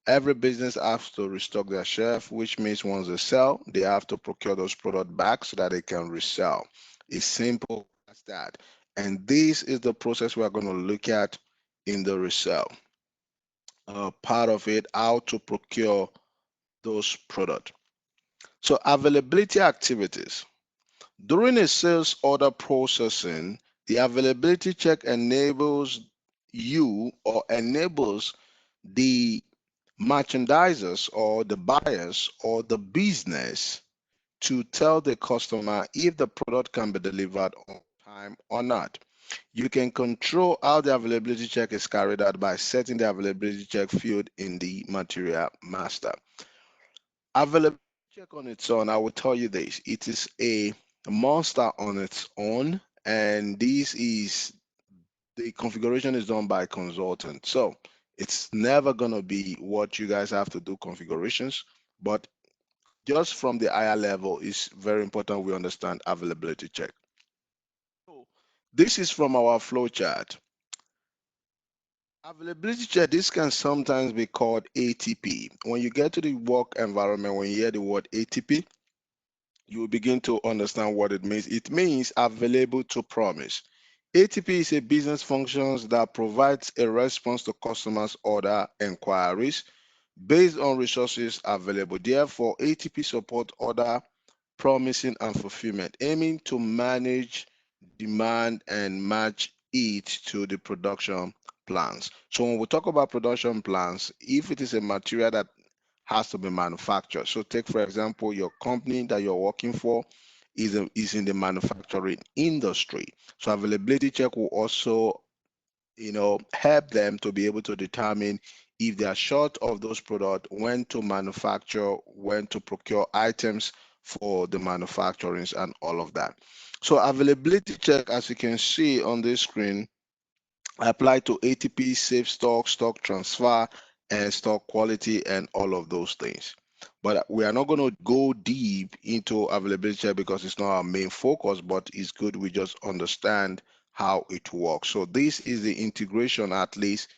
A: Every business has to restock their shelf, which means once they sell, they have to procure those products back so that they can resell. It's simple as that. And this is the process we are going to look at in the resell. Part of it, how to procure those products. So availability activities. During a sales order processing, the availability check enables you or enables the merchandisers or the buyers or the business to tell the customer if the product can be delivered on time or not. You can control how the availability check is carried out by setting the availability check field in the material master. Availability check on its own, I will tell you this, it is a monster on its own, and this is the configuration is done by a consultant. So it's never going to be what you guys have to do configurations, but just from the higher level, it's very important we understand availability check. So this is from our flow chart. Availability check, this can sometimes be called ATP. When you get to the work environment, when you hear the word ATP, you will begin to understand what it means. It means available to promise. ATP is a business function that provides a response to customers' order inquiries based on resources available. Therefore, ATP support order promising and fulfillment, aiming to manage demand and match it to the production plans. So when we talk about production plans, if it is a material that has to be manufactured, so take for example your company that you're working for is in the manufacturing industry. So availability check will also help them to be able to determine if they are short of those products, when to manufacture, when to procure items for the manufacturings and all of that. So availability check, as you can see on this screen, apply to ATP, safe stock, stock transfer, and stock quality, and all of those things. But we are not going to go deep into availability check because it's not our main focus, but it's good we just understand how it works. So this is the integration, at least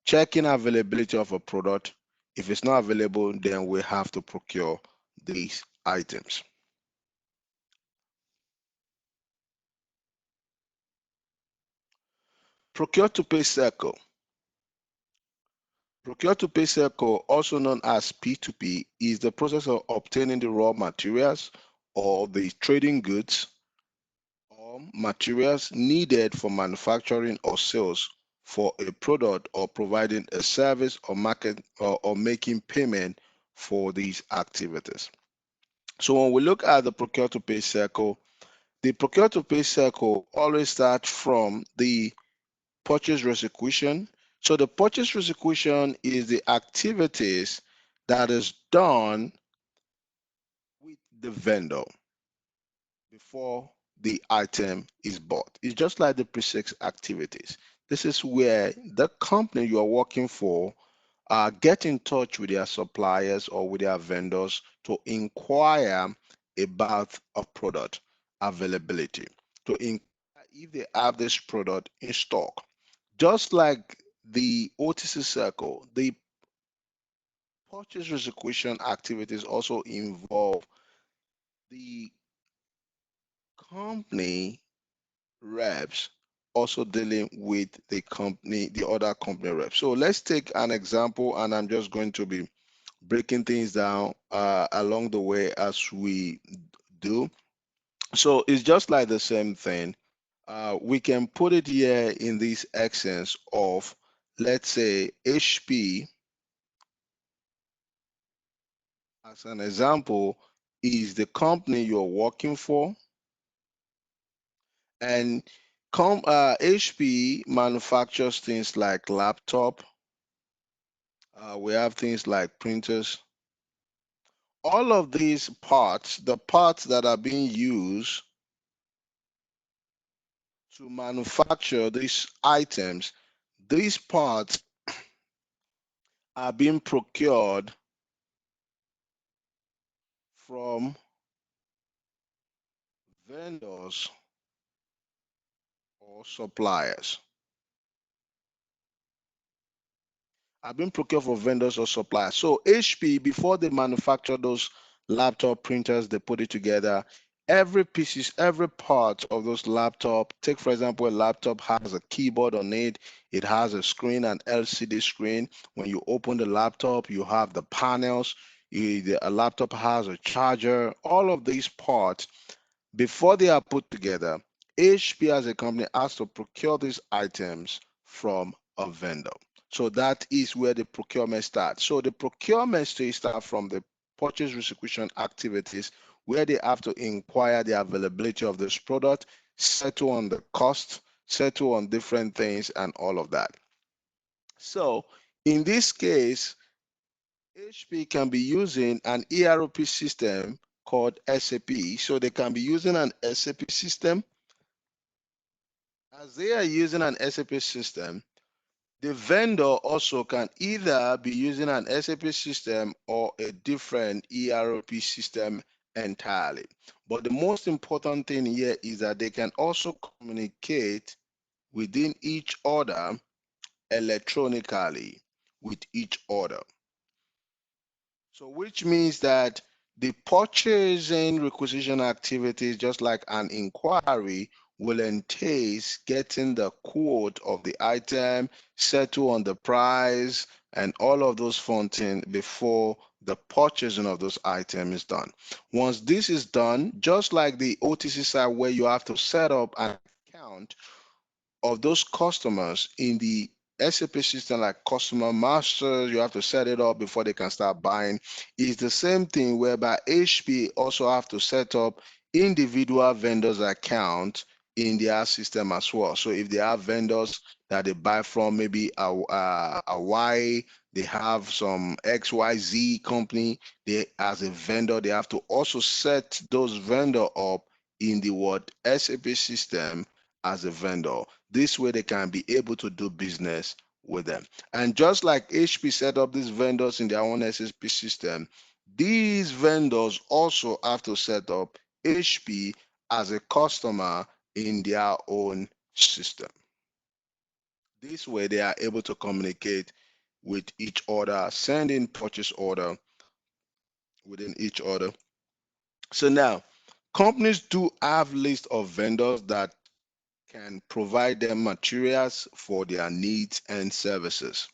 A: checking availability of a product. If it's not available, then we have to procure these items. Procure to pay cycle. Procure to pay cycle, also known as P2P, is the process of obtaining the raw materials or the trading goods or materials needed for manufacturing or sales for a product, or providing a service or market or making payment for these activities. So when we look at the procure to pay cycle, the procure to pay cycle always starts from the purchase requisition. So the purchase requisition is the activities that is done with the vendor before the item is bought. It's just like the pre-sales activities. This is where the company you are working for get in touch with their suppliers or with their vendors to inquire about a product availability, to inquire if they have this product in stock. Just like the OTC circle, the purchase requisition activities also involve the company reps also dealing with the other company reps. So let's take an example, and I'm just going to be breaking things down along the way as we do. So it's just like the same thing. We can put it here in this essence of, let's say, HP as an example is the company you're working for, and HP manufactures things like laptop. We have things like printers. All of these parts, the parts that are being used to manufacture these items, these parts are being procured from vendors or suppliers. Have been procured for vendors or suppliers. So HP, before they manufacture those laptop printers, they put it together. Every pieces, every part of those laptop, take for example, a laptop has a keyboard on it. It has a screen, an LCD screen. When you open the laptop, you have the panels. A laptop has a charger. All of these parts, before they are put together, HP as a company has to procure these items from a vendor. So that is where the procurement starts. So the procurement stage starts from the purchase execution activities where they have to inquire the availability of this product, settle on the cost, settle on different things and all of that. So in this case, HP can be using an ERP system called SAP. So they can be using an SAP system. As they are using an SAP system, the vendor also can either be using an SAP system or a different ERP system entirely. But the most important thing here is that they can also communicate within each order electronically with each order. So which means that the purchasing requisition activities, just like an inquiry, will entail getting the quote of the item, settle on the price, and all of those fun things before the purchasing of those items is done. Once this is done, just like the OTC side where you have to set up an account of those customers in the SAP system, like customer masters, you have to set it up before they can start buying. It's the same thing whereby HP also have to set up individual vendors account in their system as well. So if they have vendors that they buy from, maybe a Y, they have some XYZ company, they as a vendor, they have to also set those vendor up in the what SAP system as a vendor. This way they can be able to do business with them. And just like HP set up these vendors in their own SAP system, these vendors also have to set up HP as a customer in their own system. This way they are able to communicate with each order, send in purchase order within each order. So now companies do have list of vendors that can provide them materials for their needs and services.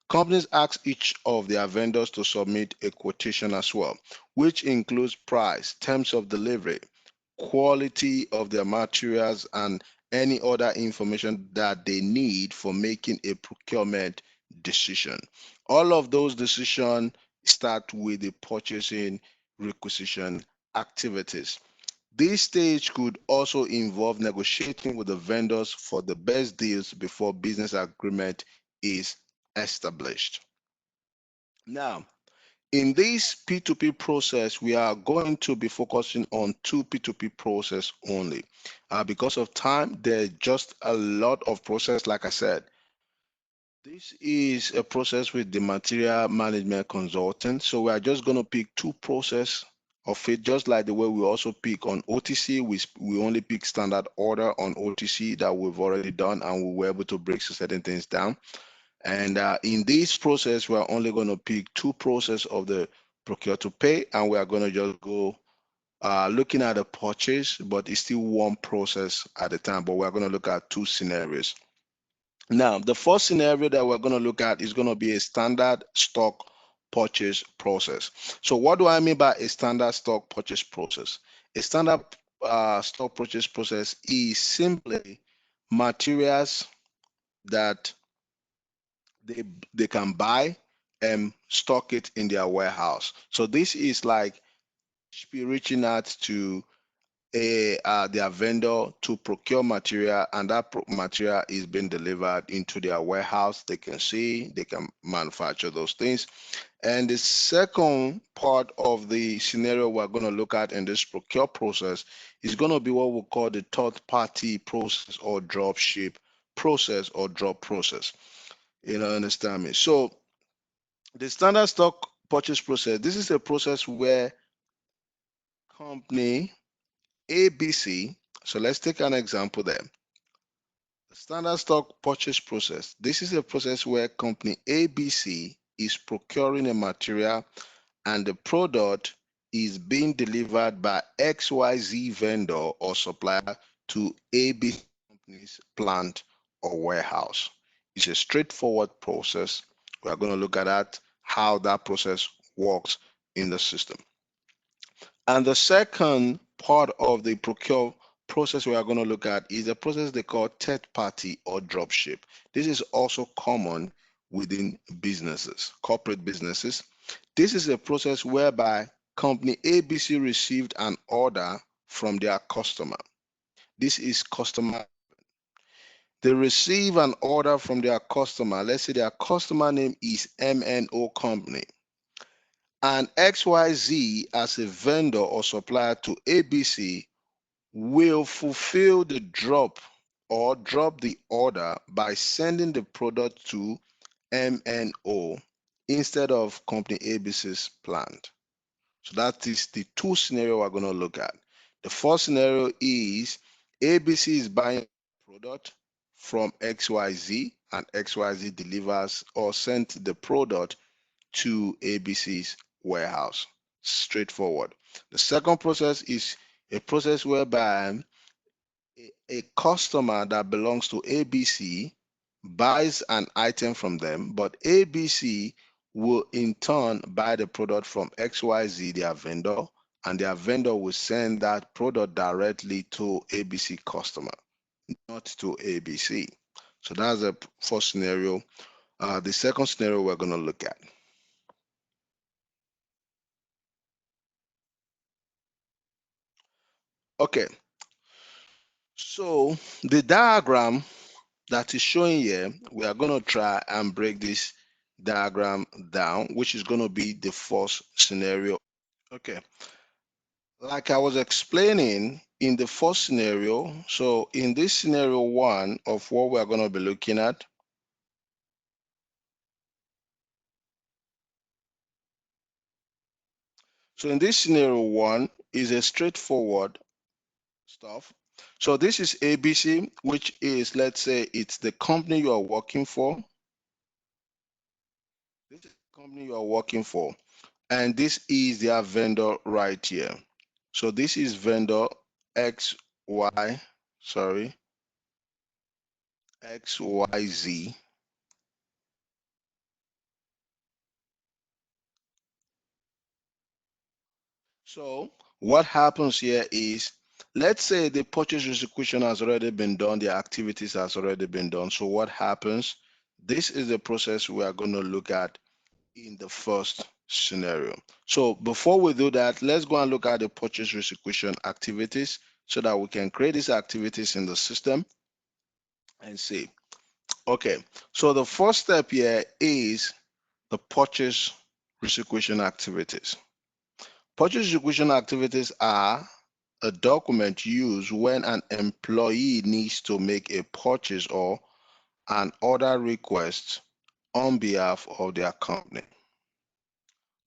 A: Companies ask each of their vendors to submit a quotation as well, which includes price, terms of delivery, quality of their materials, and any other information that they need for making a procurement decision. All of those decisions start with the purchasing requisition activities. This stage could also involve negotiating with the vendors for the best deals before business agreement is established. Now, in this P2P process, we are going to be focusing on two P2P process only. Because of time, there's just a lot of process, like I said. This is a process with the material management consultant. So we are just going to pick two process of it, just like the way we also pick on OTC. We only pick standard order on OTC that we've already done, and we were able to break certain things down. And in this process, we're only going to pick two process of the procure to pay, and we are going to just go looking at the purchase, but it's still one process at a time. But we're going to look at two scenarios. Now, the first scenario that we're going to look at is going to be a standard stock purchase process. So what do I mean by a standard stock purchase process? A standard stock purchase process is simply materials that they can buy and stock it in their warehouse. So this is like be reaching out to their vendor to procure material, and that material is being delivered into their warehouse. They can see, they can manufacture those things. And the second part of the scenario we're going to look at in this procure process is going to be what we call the third party process or drop ship process or drop process. You know, understand me? So the standard stock purchase process, this is a process where company ABC, so let's take an example there. The standard stock purchase process, this is a process where company ABC is procuring a material and the product is being delivered by XYZ vendor or supplier to ABC company's plant or warehouse. It's a straightforward process. We are going to look at that, how that process works in the system. And the second part of the procure process we are going to look at is a process they call third party or drop ship. This is also common within businesses, corporate businesses. This is a process whereby company ABC received an order from their customer. This is customer. They receive an order from their customer. Let's say their customer name is MNO company. And XYZ as a vendor or supplier to ABC will fulfill the drop or drop the order by sending the product to MNO instead of company ABC's plant. So that is the two scenario we're going to look at. The first scenario is ABC is buying product from XYZ and XYZ delivers or sent the product to ABC's warehouse. Straightforward. The second process is a process whereby a customer that belongs to ABC buys an item from them, but ABC will in turn buy the product from XYZ, their vendor, and their vendor will send that product directly to ABC customer, not to ABC. So that's the first scenario. The second scenario we're going to look at. Okay, so the diagram that is showing here, we are going to try and break this diagram down, which is going to be the first scenario. Okay, like I was explaining in the first scenario, so in this scenario one of what we are going to be looking at, so in this scenario one is a straightforward stuff. So this is ABC, which is, let's say it's the company you are working for. This is the company you are working for. And this is their vendor right here. So this is vendor XY, sorry, XYZ. So what happens here is, let's say the purchase execution has already been done, the activities has already been done. So what happens? This is the process we are going to look at in the first scenario. So before we do that, let's go and look at the purchase execution activities so that we can create these activities in the system and see. Okay, so the first step here is the purchase execution activities. Purchase execution activities are a document used when an employee needs to make a purchase or an order request on behalf of their company.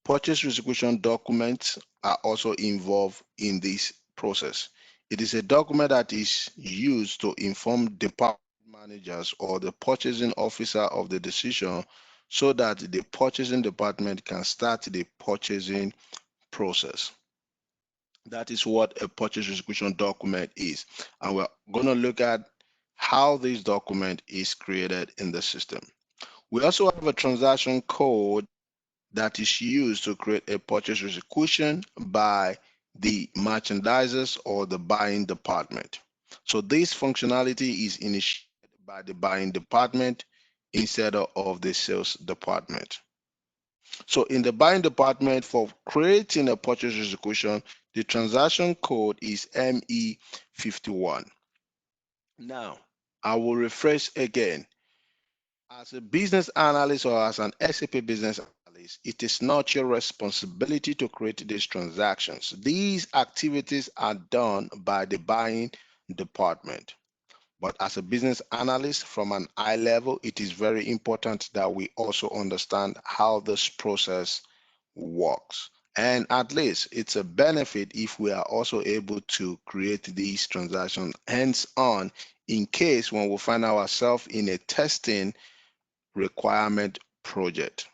A: Purchase execution documents are also involved in this process. It is a document that is used to inform department managers or the purchasing officer of the decision so that the purchasing department can start the purchasing process. That is what a purchase execution document is. And we're going to look at how this document is created in the system. We also have a transaction code that is used to create a purchase execution by the merchandisers or the buying department. So this functionality is initiated by the buying department instead of the sales department. So in the buying department, for creating a purchase execution, The transaction code is ME51. Now, I will refresh again. As a business analyst or as an SAP business analyst, it is not your responsibility to create these transactions. These activities are done by the buying department. But as a business analyst from an eye level, it is very important that we also understand how this process works. And at least it's a benefit if we are also able to create these transactions hands on in case when we find ourselves in a testing requirement project.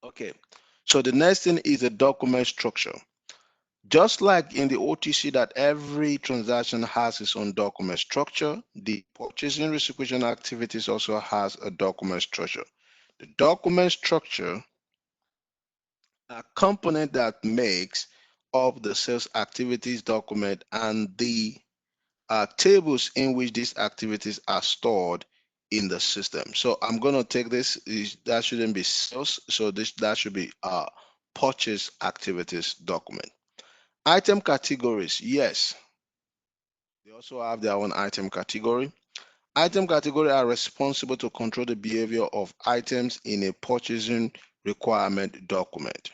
A: Okay, so the next thing is a document structure. Just like in the OTC that every transaction has its own document structure, the purchasing execution activities also has a document structure. The document structure, a component that makes up the sales activities document and the tables in which these activities are stored in the system. So I'm going to take this, that shouldn't be sales, so that should be purchase activities document. Item categories, yes, they also have their own item category. Item category are responsible to control the behavior of items in a purchasing requirement document.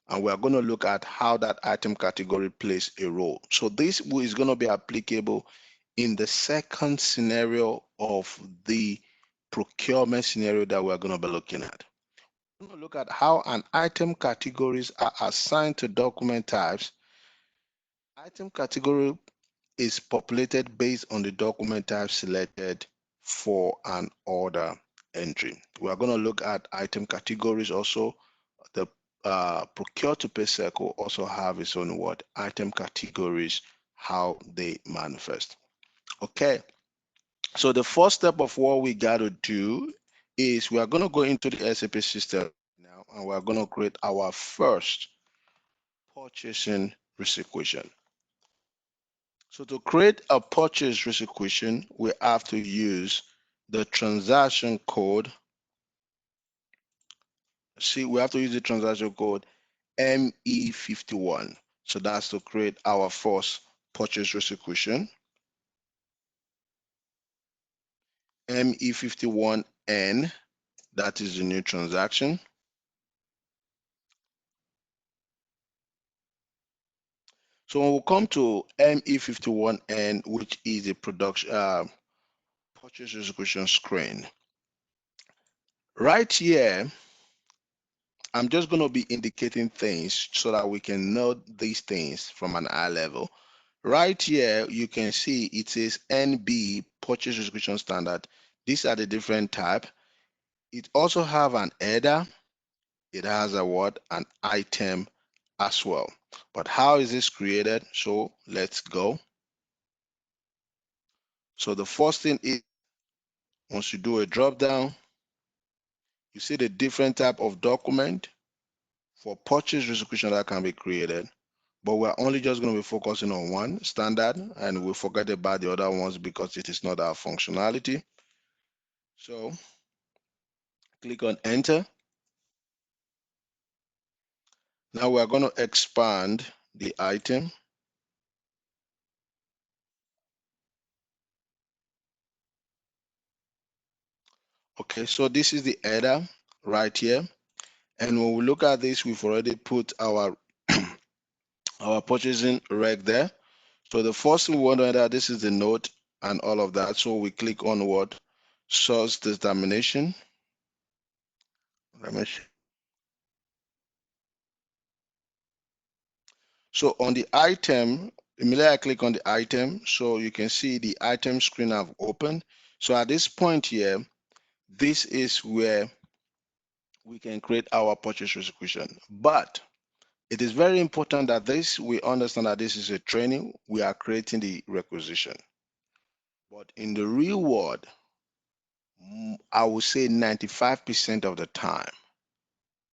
A: And we are going to look at how that item category plays a role. So this is going to be applicable in the second scenario of the procurement scenario that we're going to be looking at. We're going to look at how an item categories are assigned to document types. Item category is populated based on the document type selected for an order entry. We are going to look at item categories also. The Procure to Pay Circle also have its own word, item categories, how they manifest. Okay, so the first step of what we got to do is we are going to go into the SAP system now, and we are going to create our first purchasing requisition. So to create a purchase requisition, we have to use the transaction code. See, we have to use the transaction code ME51. So that's to create our first purchase requisition. ME51N, that is the new transaction. So when we come to ME51N, which is the production purchase requisition screen, right here, I'm just going to be indicating things so that we can know these things from an eye level. Right here, you can see it says NB purchase requisition standard. These are the different type. It also have an header. It has a what? An item as well. But how is this created? So let's go. So the first thing is, once you do a drop down, you see the different type of document for purchase requisition that can be created. But we're only just going to be focusing on one standard, and we'll forget about the other ones because it is not our functionality. So click on enter. Now we're going to expand the item. Okay, so this is the header right here. And when we look at this, we've already put our our purchasing reg there. So the first thing we want to enter, this is the note and all of that. So we click on what? Source determination. Let me see. So on the item, immediately I click on the item, so you can see the item screen I've opened. So at this point here, this is where we can create our purchase requisition. But it is very important that we understand that this is a training. We are creating the requisition. But in the real world, I would say 95% of the time,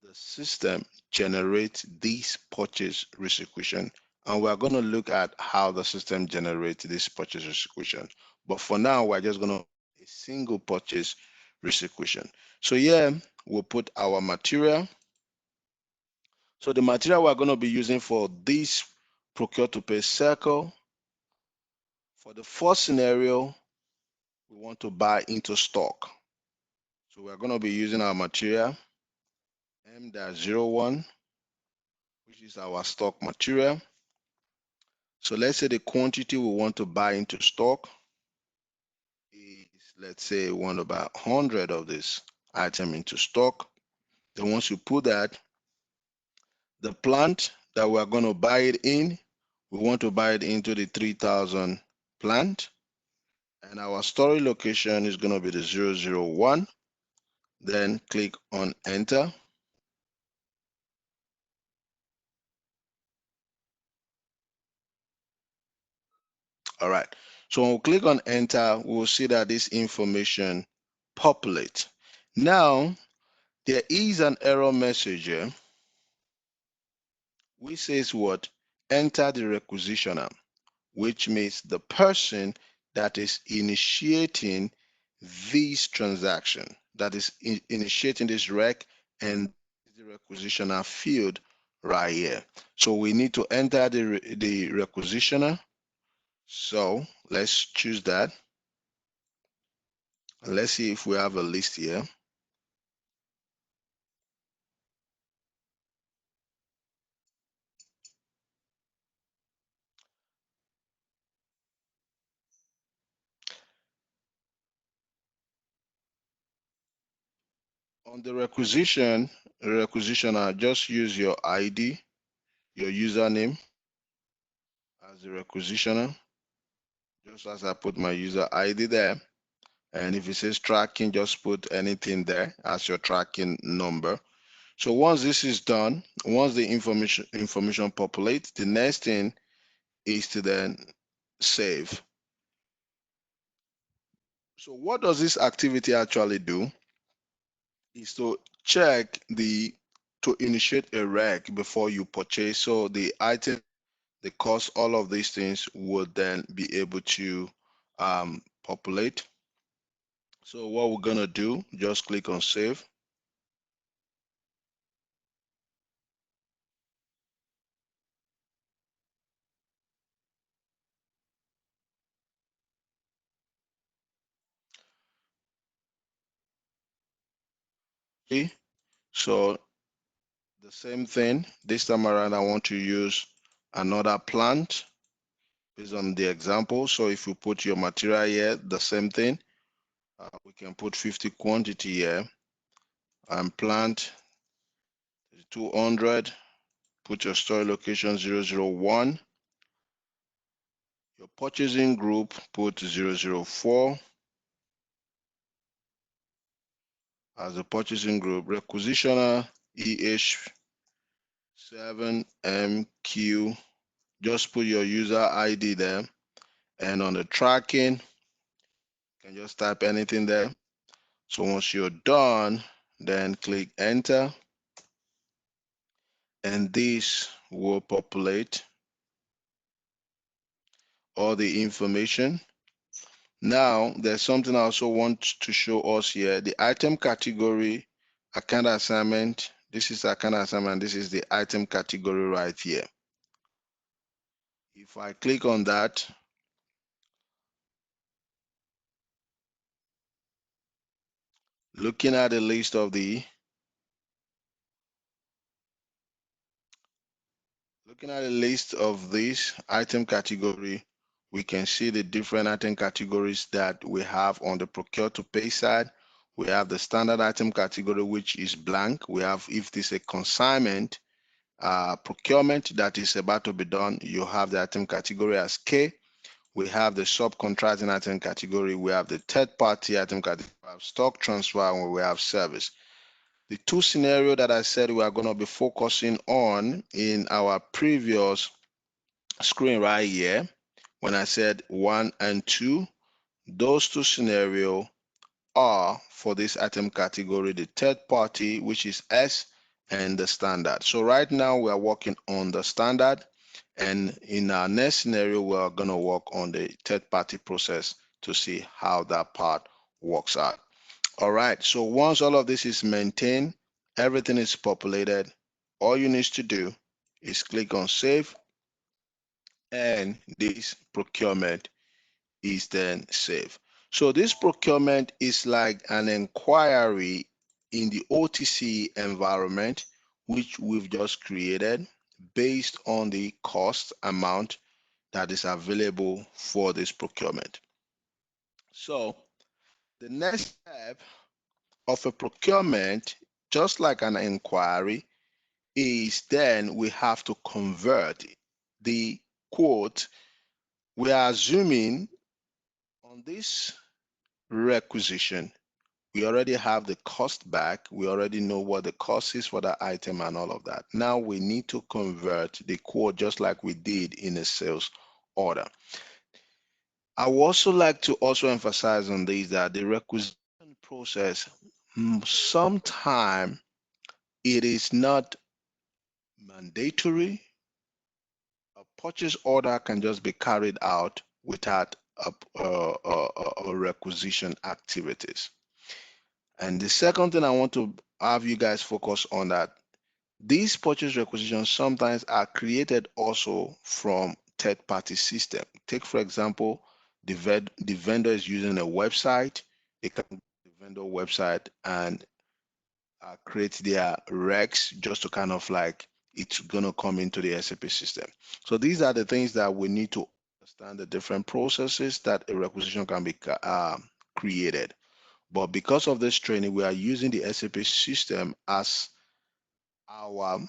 A: the system generates these purchase requisition, and we're going to look at how the system generates this purchase requisition. But for now, we're just going to a single purchase requisition. So here we'll put our material. So the material we're going to be using for this Procure to Pay Circle. For the first scenario, we want to buy into stock. So we're going to be using our material M-01, which is our stock material. So let's say the quantity we want to buy into stock is, let's say we want to buy 100 of this item into stock. Then once you put that, the plant that we're going to buy it in, we want to buy it into the 3000 plant. And our storage location is going to be the 001. Then click on enter. All right. So when we click on enter, we will see that this information populates. Now, there is an error message here which says what? Enter the requisitioner, which means the person that is initiating this transaction, that is initiating this rec, and the requisitioner field right here. So we need to enter the requisitioner. So let's choose that. And let's see if we have a list here. On the requisitioner, just use your ID, your username as the requisitioner, just as I put my user ID there. And if it says tracking, just put anything there as your tracking number. So once this is done, once the information populates, the next thing is to then save. So what does this activity actually do? Is to check to initiate a rec before you purchase. So the item, the cost, all of these things would then be able to populate. So what we're gonna do, just click on save. See? So the same thing, this time around I want to use another plant based on the example. So if you put your material here, the same thing, we can put 50 quantity here and plant 200, put your store location 001, your purchasing group put 004 as a purchasing group, requisitioner EH7MQ, just put your user ID there, and on the tracking, you can just type anything there. So once you're done, then click enter, and this will populate all the information. Now, there's something I also want to show us here. The item category, account assignment. This is account assignment. This is the item category right here. If I click on that, looking at the list of the this item category, we can see the different item categories that we have on the Procure to Pay side. We have the standard item category, which is blank. We have, if this is a consignment procurement that is about to be done, you have the item category as K. We have the subcontracting item category. We have the third party item category. We have stock transfer, and we have service. The two scenarios that I said we are going to be focusing on in our previous screen right here, when I said 1 and 2, those two scenarios are for this item category, the third party, which is S, and the standard. So right now we are working on the standard, and in our next scenario, we are going to work on the third party process to see how that part works out. All right, so once all of this is maintained, everything is populated, all you need to do is click on save. and this procurement is then saved. So this procurement is like an inquiry in the OTC environment, which we've just created based on the cost amount that is available for this procurement. So the next step of a procurement, just like an inquiry, is then we have to convert the quote. We are assuming on this requisition, we already have the cost back. We already know what the cost is for that item and all of that. Now we need to convert the quote just like we did in a sales order. I would also like to also emphasize on this that the requisition process, sometimes it is not mandatory. A purchase order can just be carried out without a requisition activities. And the second thing I want to have you guys focus on that these purchase requisitions sometimes are created also from third-party system. Take for example, the vendor is using a website. They can go to the vendor website and create their recs just to kind of like it's gonna come into the SAP system. So these are the things that we need to understand the different processes that a requisition can be created. But because of this training, we are using the SAP system as our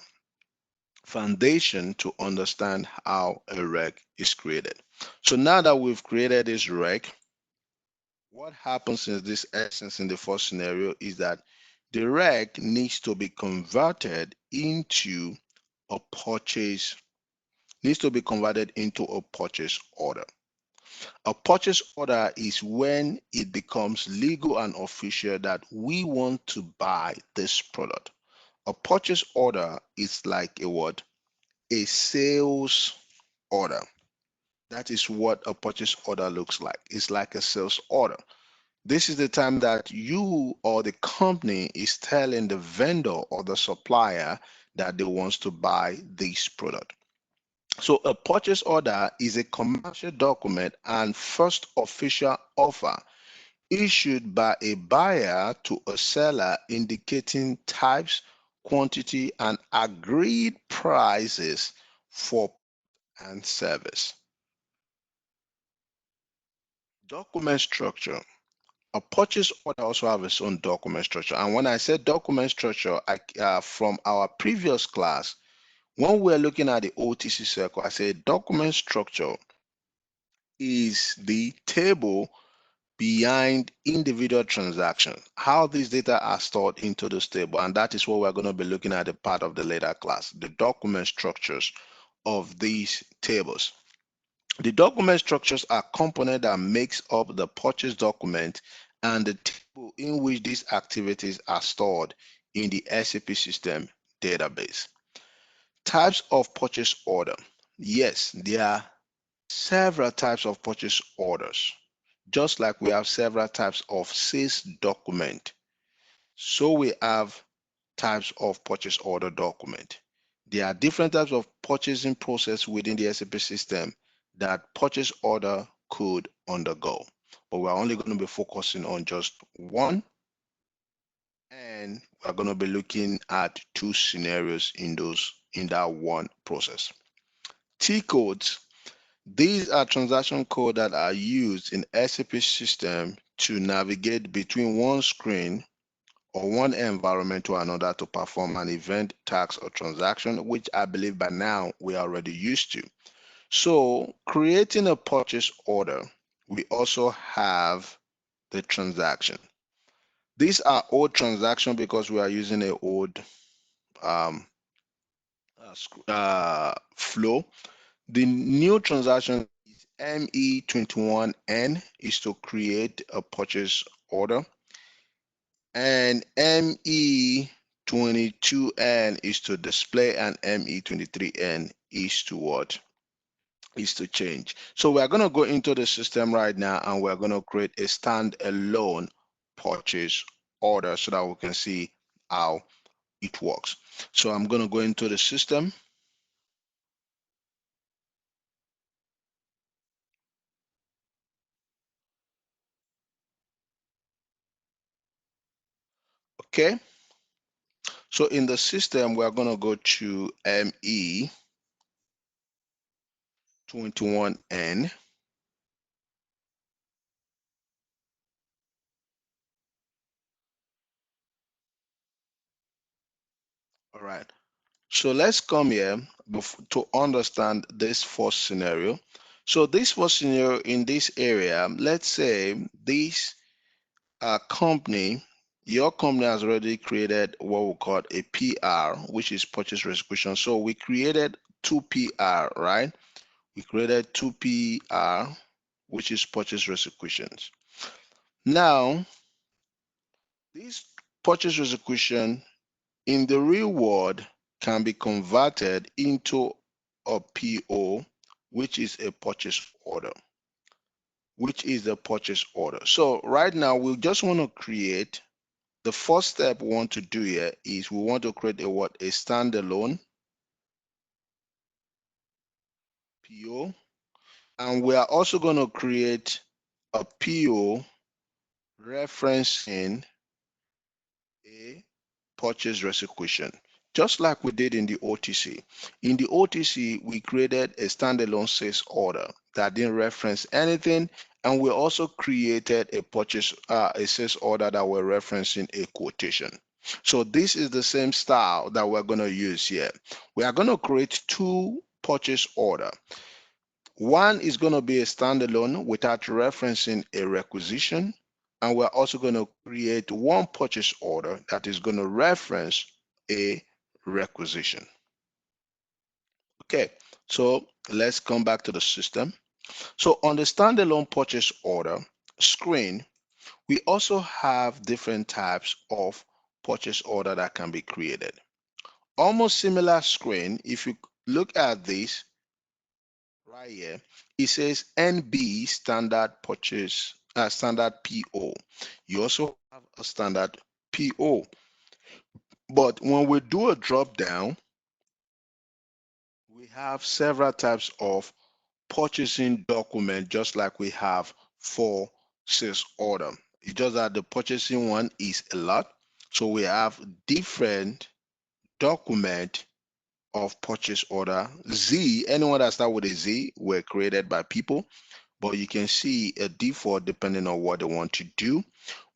A: foundation to understand how a rec is created. So now that we've created this rec, what happens in this essence in the first scenario is that the rec needs to be converted into a purchase, needs to be converted into a purchase order. A purchase order is when it becomes legal and official that we want to buy this product. A purchase order is like a what? A sales order. That is what a purchase order looks like. It's like a sales order. This is the time that you or the company is telling the vendor or the supplier that they wants to buy this product. So a purchase order is a commercial document and first official offer issued by a buyer to a seller indicating types, quantity, and agreed prices for and service. Document structure. A purchase order also have its own document structure. And when I said document structure, from our previous class, when we're looking at the OTC circle, I said document structure is the table behind individual transactions, how these data are stored into this table. And that is what we're going to be looking at a part of the later class, the document structures of these tables. The document structures are components that makes up the purchase document and the table in which these activities are stored in the SAP system database. Types of purchase order. Yes, there are several types of purchase orders, just like we have several types of sales document. So we have types of purchase order document. There are different types of purchasing process within the SAP system that purchase order could undergo. But we're only going to be focusing on just one, and we're going to be looking at two scenarios in that one process. T codes. These are transaction codes that are used in SAP system to navigate between one screen or one environment to another to perform an event, task, or transaction, which I believe by now we are already used to. So creating a purchase order, we also have the transaction. These are old transaction because we are using a old um, flow. The new transaction is ME21N is to create a purchase order, and ME22N is to display, and ME23N is to what? Is to change. So we're going to go into the system right now and we're going to create a standalone purchase order so that we can see how it works. So I'm going to go into the system. Okay. So in the system, we're going to go to ME21N. All right. So let's come here to understand this first scenario. So this first scenario in this area, let's say this company, your company has already created what we call a PR, which is purchase execution. So we created two PR, right? We created two PR, which is purchase executions. Now, this purchase execution in the real world can be converted into a PO, which is a purchase order, So right now we just want to create, the first step we want to do here is we want to create a standalone PO, and we are also going to create a PO referencing a purchase execution, just like we did in the OTC. In the OTC, we created a standalone sales order that didn't reference anything, and we also created a sales order that we're referencing a quotation. So this is the same style that we're going to use here. We are going to create two purchase order. One is going to be a standalone without referencing a requisition. And we're also going to create one purchase order that is going to reference a requisition. Okay, so let's come back to the system. So on the standalone purchase order screen, we also have different types of purchase order that can be created. Almost similar screen, if you look at this, right here, it says NB standard purchase, standard PO. You also have a standard PO. But when we do a drop down, we have several types of purchasing document, just like we have for sales order. It's just that the purchasing one is a lot. So we have different document of purchase order. Z, anyone that start with a Z were created by people, but you can see a default depending on what they want to do.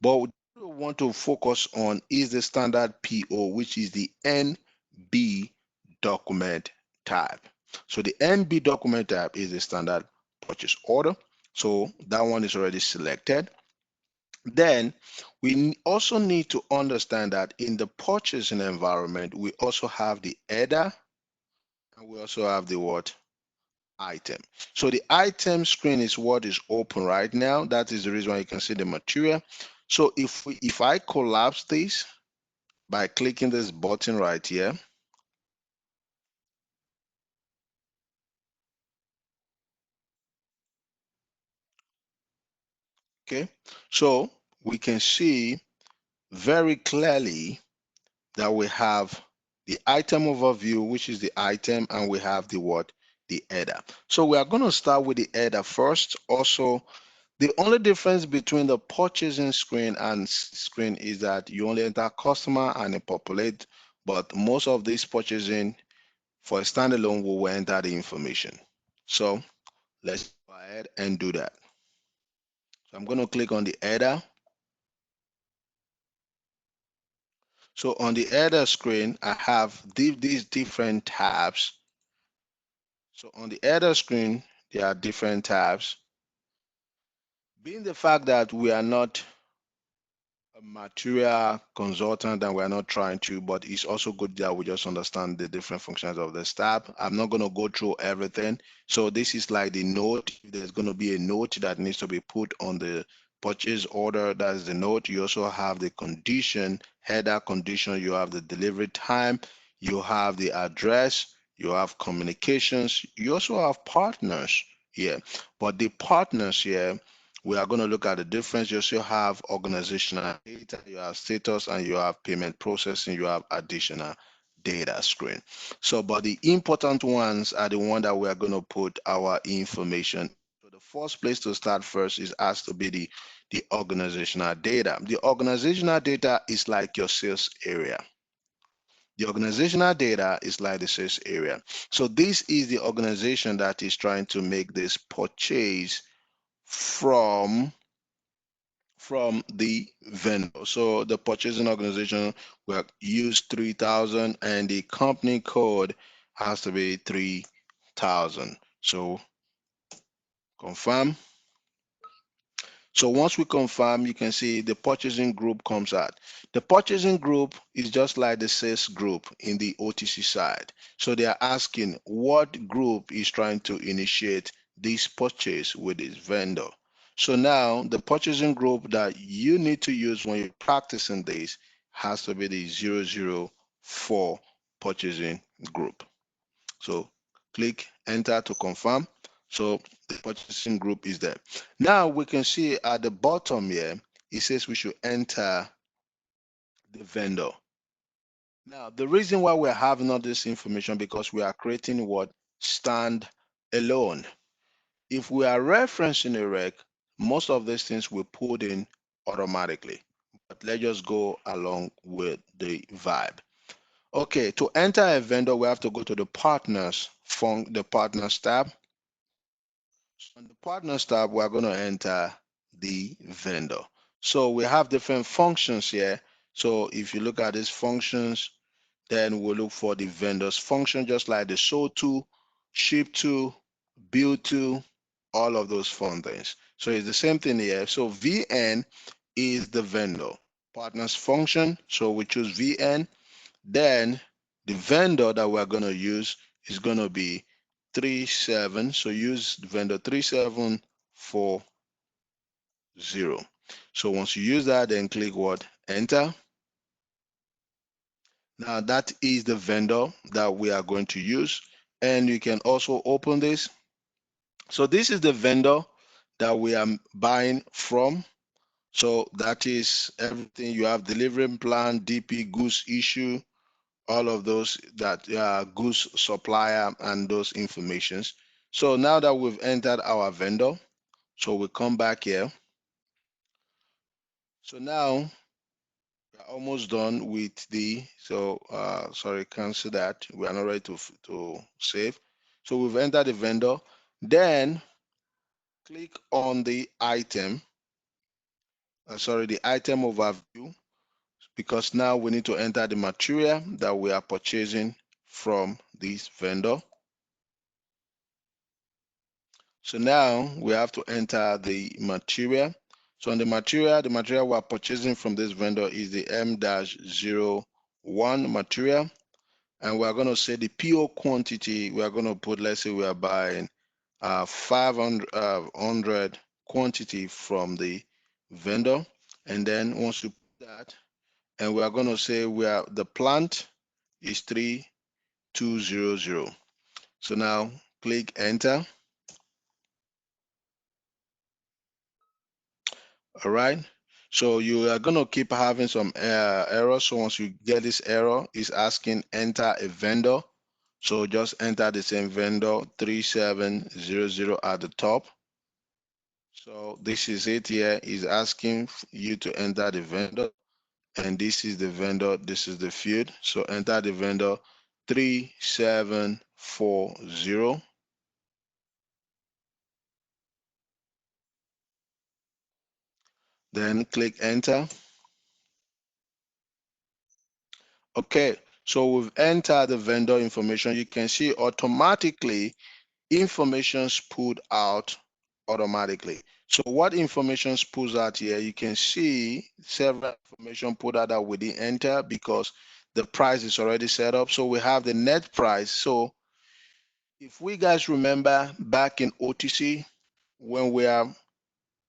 A: But what we want to focus on is the standard PO, which is the NB document type. So the NB document type is the standard purchase order. So that one is already selected. Then we also need to understand that in the purchasing environment, we also have the header and we also have the what? Item. So the item screen is what is open right now. That is the reason why you can see the material. So if I collapse this by clicking this button right here, okay, so we can see very clearly that we have the item overview, which is the item, and we have the what? The header. So we are going to start with the header first. Also, the only difference between the purchasing screen and screen is that you only enter customer and it populate, but most of this purchasing for a standalone will enter the information. So let's go ahead and do that. So I'm going to click on the header. So on the header screen, I have these different tabs. So on the header screen, there are different tabs. Being the fact that we are not a material consultant and we're not trying to, but it's also good that we just understand the different functions of this tab. I'm not going to go through everything. So this is like the note. If there's going to be a note that needs to be put on the purchase order, that is the note. You also have the condition, header condition. You have the delivery time. You have the address. You have communications. You also have partners here. But the partners here, we are going to look at the difference. You also have organizational data, you have status, and you have payment processing, you have additional data screen. So, but the important ones are the one that we are going to put our information. So the first place to start first is has to be the the organizational data. The organizational data is like your sales area. The organizational data is like the sales area. So this is the organization that is trying to make this purchase from the vendor. So the purchasing organization will use 3,000 and the company code has to be 3,000. So confirm. So once we confirm, you can see the purchasing group comes out. The purchasing group is just like the sales group in the OTC side. So they are asking what group is trying to initiate this purchase with this vendor. So now the purchasing group that you need to use when you're practicing this has to be the 004 purchasing group. So click enter to confirm. So the purchasing group is there. Now we can see at the bottom here, it says we should enter the vendor. Now the reason why we're having all this information because we are creating what stand alone. If we are referencing a rec, most of these things we put in automatically. But let's just go along with the vibe. Okay, to enter a vendor, we have to go to the partners the partners tab. So on the partners tab, we're going to enter the vendor. So we have different functions here. So if you look at these functions, then we'll look for the vendors function, just like the show to, ship to, bill to, all of those fun things. So it's the same thing here. So VN is the vendor. Partners function, so we choose VN. Then the vendor that we're going to use is going to be 37. So use vendor 3740. So once you use that, then click what? Enter. Now that is the vendor that we are going to use. And you can also open this. So this is the vendor that we are buying from. So that is everything. You have delivery plan, DP, goods issue, all of those that goods supplier and those informations. So now that we've entered our vendor, so we come back here. So now we're almost done with the, so sorry, cancel that. We are not ready to save. So we've entered the vendor. Then click on the item, sorry, the item overview, because now we need to enter the material that we are purchasing from this vendor. So now we have to enter the material. So on the material we're purchasing from this vendor is the M-01 material. And we're going to say the PO quantity, we're going to put, let's say we are buying 500 quantity from the vendor. And then once you put that, and we are going to say the plant is 3200. So now click enter. All right. So you are going to keep having some errors. So once you get this error, it's asking enter a vendor. So just enter the same vendor 3700 at the top. So this is it here. Is asking you to enter the vendor. And this is the vendor. This is the field. So enter the vendor 3740. Then click enter. Okay, so we've entered the vendor information. You can see automatically information pulled out automatically. So what information pulls out here? You can see several information pulled out that we didn't enter because the price is already set up. So we have the net price. So if we guys remember back in OTC, when we are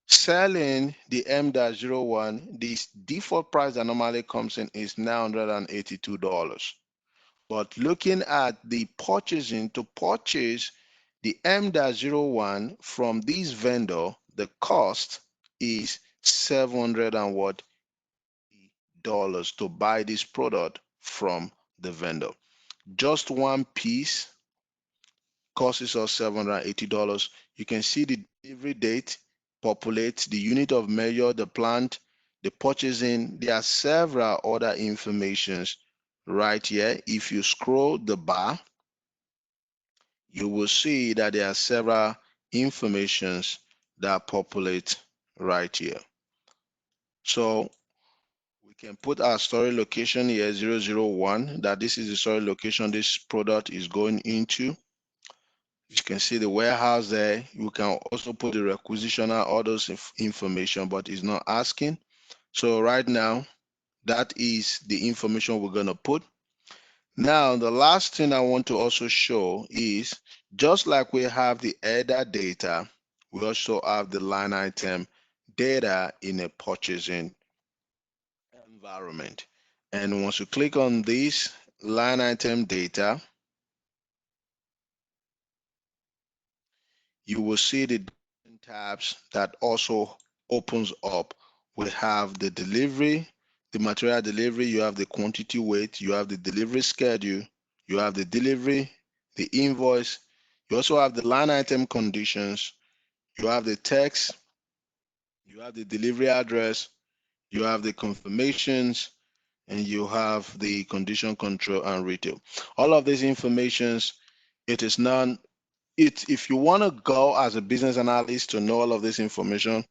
A: selling the M-01, the default price that normally comes in is $982. But looking at the purchasing, to purchase the M-01 from this vendor, the cost is $700 and what dollars to buy this product from the vendor. Just one piece costs us $780. You can see the delivery date populate, the unit of measure, the plant, the purchasing. There are several other informations right here. If you scroll the bar, you will see that there are several informations that populate right here. So we can put our storage location here, 001, that this is the storage location this product is going into. You can see the warehouse there. You can also put the requisitioner, all those information, but it's not asking. So right now, that is the information we're going to put. Now, the last thing I want to also show is, just like we have the header data, we also have the line item data in a purchasing environment. And once you click on this line item data, you will see the different tabs that also opens up. We have the delivery, the material delivery, you have the quantity weight, you have the delivery schedule, you have the delivery, the invoice, you also have the line item conditions, you have the text, you have the delivery address, you have the confirmations, and you have the condition control and retail. All of these informations, it is non, if you want to go as a business analyst to know all of this information,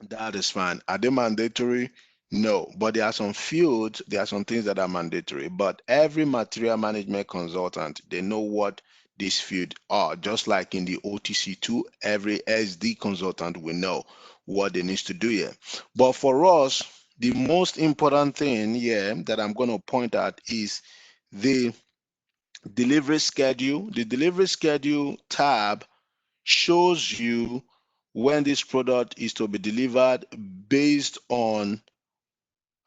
A: that is fine. Are they mandatory? No, but there are some fields, there are some things that are mandatory. But every material management consultant, they know what these fields are. Just like in the OTC2, every SD consultant will know what they need to do here. But for us, the most important thing here that I'm going to point out is the delivery schedule. The delivery schedule tab shows you when this product is to be delivered based on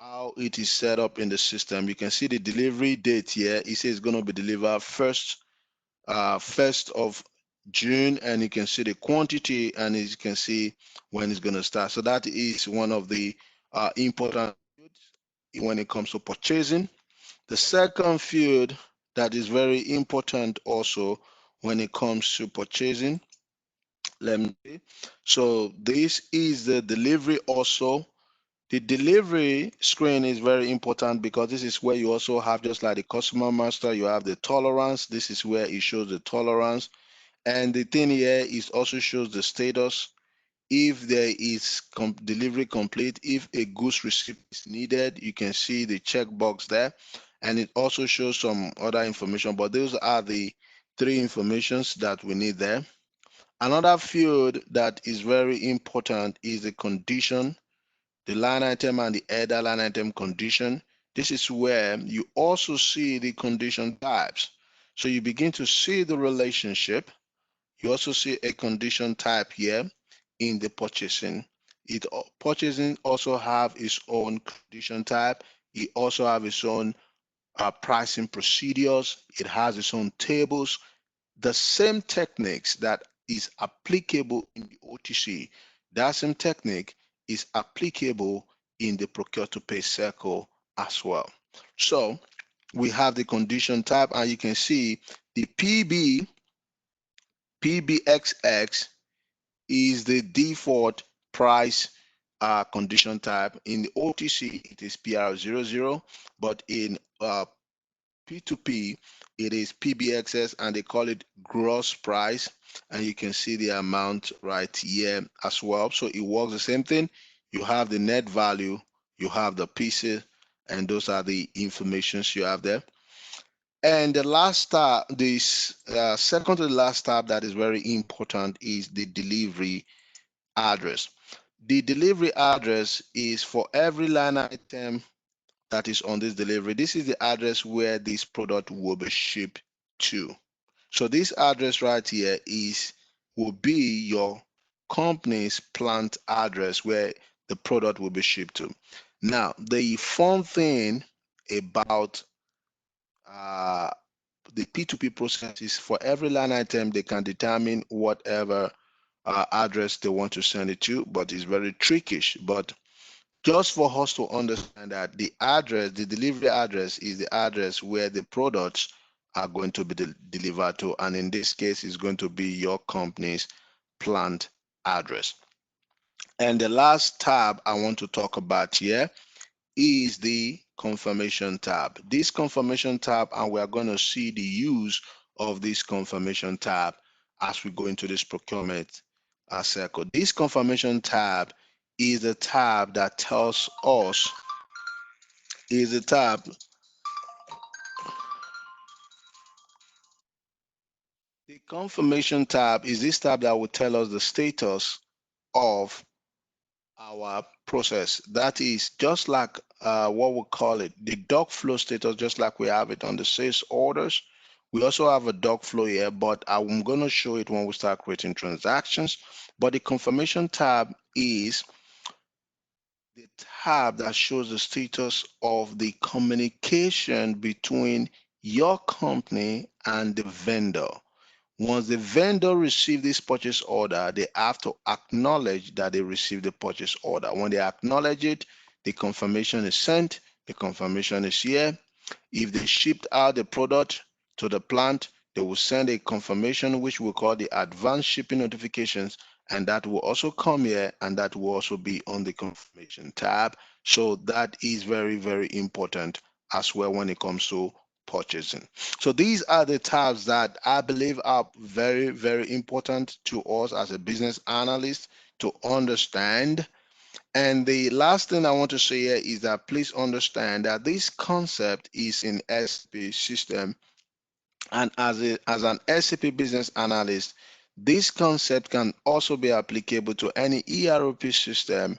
A: how it is set up in the system. You can see the delivery date here. It says it's going to be delivered first of June, and you can see the quantity, and you can see when it's going to start. So that is one of the important fields when it comes to purchasing. The second field that is very important also when it comes to purchasing, let me see. So this is the delivery also. The delivery screen is very important because this is where you also have, just like the customer master, you have the tolerance. This is where it shows the tolerance. And the thing here is also shows the status. If there is delivery complete, if a goods receipt is needed, you can see the checkbox there. And it also shows some other information, but those are the three informations that we need there. Another field that is very important is the condition, the line item and the header line item condition. This is where you also see the condition types. So you begin to see the relationship. You also see a condition type here in the purchasing. Purchasing also have its own condition type. It also have its own pricing procedures. It has its own tables. The same techniques that is applicable in the OTC, that same technique is applicable in the Procure to Pay Circle as well. So we have the condition type, and you can see the PBXX is the default price condition type. In the OTC, it is PR00, but in P2P, it is PBXS, and they call it gross price. And you can see the amount right here as well. So it works the same thing. You have the net value, you have the pieces, and those are the informations you have there. And the last tab, this second to the last tab that is very important is the delivery address. The delivery address is for every line item that is on this delivery. This is the address where this product will be shipped to. So this address right here will be your company's plant address where the product will be shipped to. Now, the fun thing about the P2P process is for every line item, they can determine whatever address they want to send it to, but it's very trickish. But just for us to understand that the address, the delivery address, is the address where the products are going to be delivered to. And in this case, it's going to be your company's plant address. And the last tab I want to talk about here is the confirmation tab. This confirmation tab, and we are going to see the use of this confirmation tab as we go into this procurement circle. This confirmation tab is the tab that tells us, is the tab, the confirmation tab is this tab that will tell us the status of our process. That is just like what we call it, the doc flow status, just like we have it on the sales orders. We also have a doc flow here, but I'm going to show it when we start creating transactions. But the confirmation tab is the tab that shows the status of the communication between your company and the vendor. Once the vendor receives this purchase order, they have to acknowledge that they received the purchase order. When they acknowledge it, the confirmation is sent, the confirmation is here. If they shipped out the product to the plant, they will send a confirmation, which we call the advanced shipping notifications, and that will also come here, and that will also be on the confirmation tab. So that is very, very important as well when it comes to purchasing. So these are the tabs that I believe are very, very important to us as a business analyst to understand. And the last thing I want to say here is that please understand that this concept is in SAP system, and as an SAP business analyst, this concept can also be applicable to any ERP system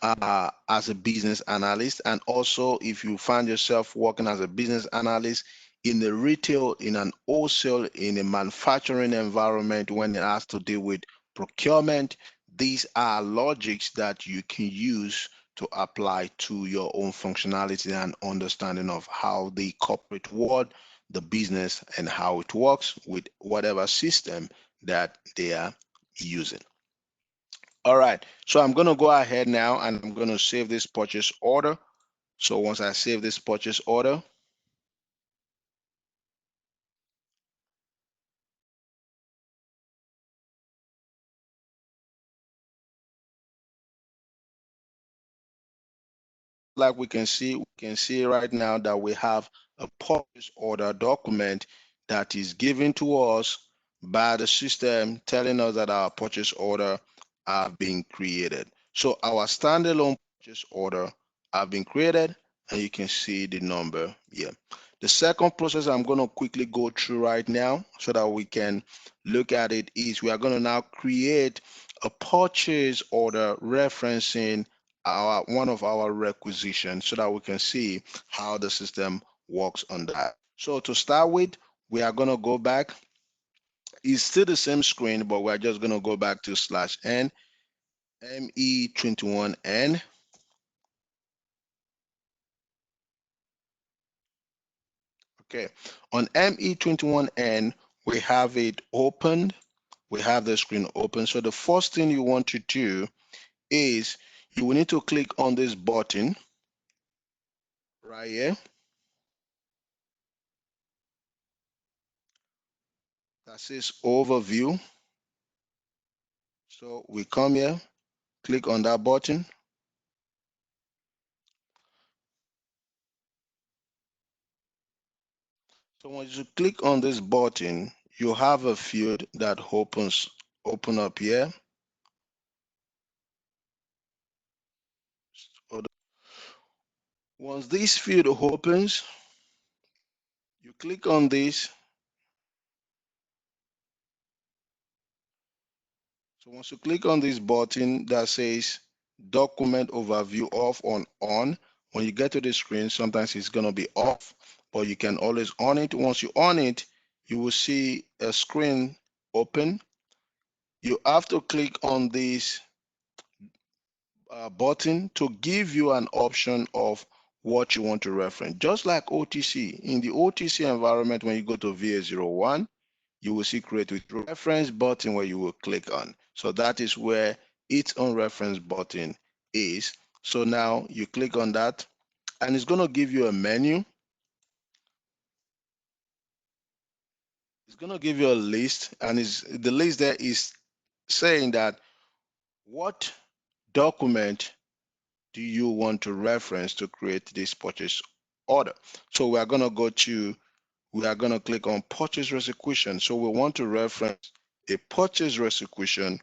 A: as a business analyst. And also, if you find yourself working as a business analyst in the retail, in an wholesale, in a manufacturing environment, when it has to deal with procurement, these are logics that you can use to apply to your own functionality and understanding of how the corporate world, the business, and how it works with whatever system that they are using. All right, so I'm going to go ahead now and I'm going to save this purchase order. So once I save this purchase order, like we can see right now that we have a purchase order document that is given to us by the system telling us that our purchase order have been created. So our standalone purchase order have been created, and you can see the number here. The second process I'm going to quickly go through right now so that we can look at it is we are going to now create a purchase order referencing our one of our requisitions so that we can see how the system works on that. So to start with, we are going to go back. It's still the same screen, but we're just going to go back to /n me21n. Okay, on me21n, we have it opened. We have the screen open. So the first thing you want to do is you will need to click on this button right here that says overview. So we come here, click on that button. So once you click on this button, you have a field that open up here. So once this field opens, you click on this. So once you click on this button that says document overview off on, when you get to the screen, sometimes it's going to be off, but you can always on it. Once you on it, you will see a screen open. You have to click on this button to give you an option of what you want to reference. Just like OTC, in the OTC environment, when you go to VA01, you will see create with reference button where you will click on. So that is where its own reference button is. So now you click on that and it's going to give you a menu. It's going to give you a list, and the list there is saying that what document do you want to reference to create this purchase order? So we are going to click on purchase execution. So we want to reference a purchase execution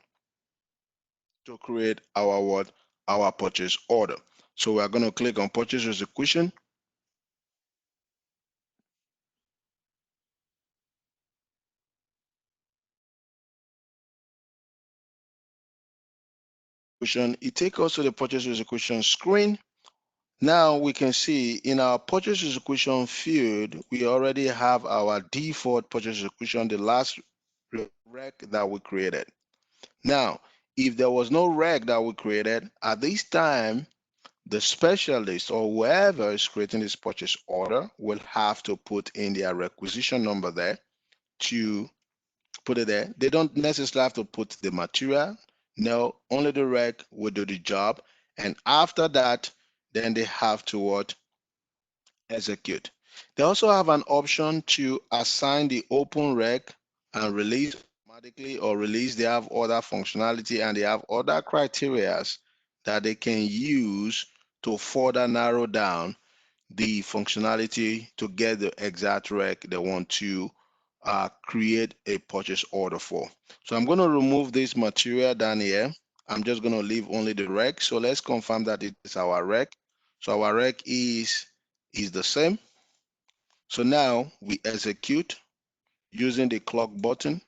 A: to create our what? Our purchase order. So we are going to click on purchase execution. It takes us to the purchase execution screen. Now we can see in our purchase execution field, we already have our default purchase execution, the last rec that we created. Now, if there was no rec that we created, at this time, the specialist or whoever is creating this purchase order will have to put in their requisition number there to put it there. They don't necessarily have to put the material. No, only the rec will do the job. And after that, then they have to what? Execute. They also have an option to assign the open rec and release automatically or release. They have other functionality and they have other criterias that they can use to further narrow down the functionality to get the exact rec they want to create a purchase order for. So I'm going to remove this material down here. I'm just going to leave only the rec. So let's confirm that it is our rec. So our rec is the same. So now we execute using the clock button.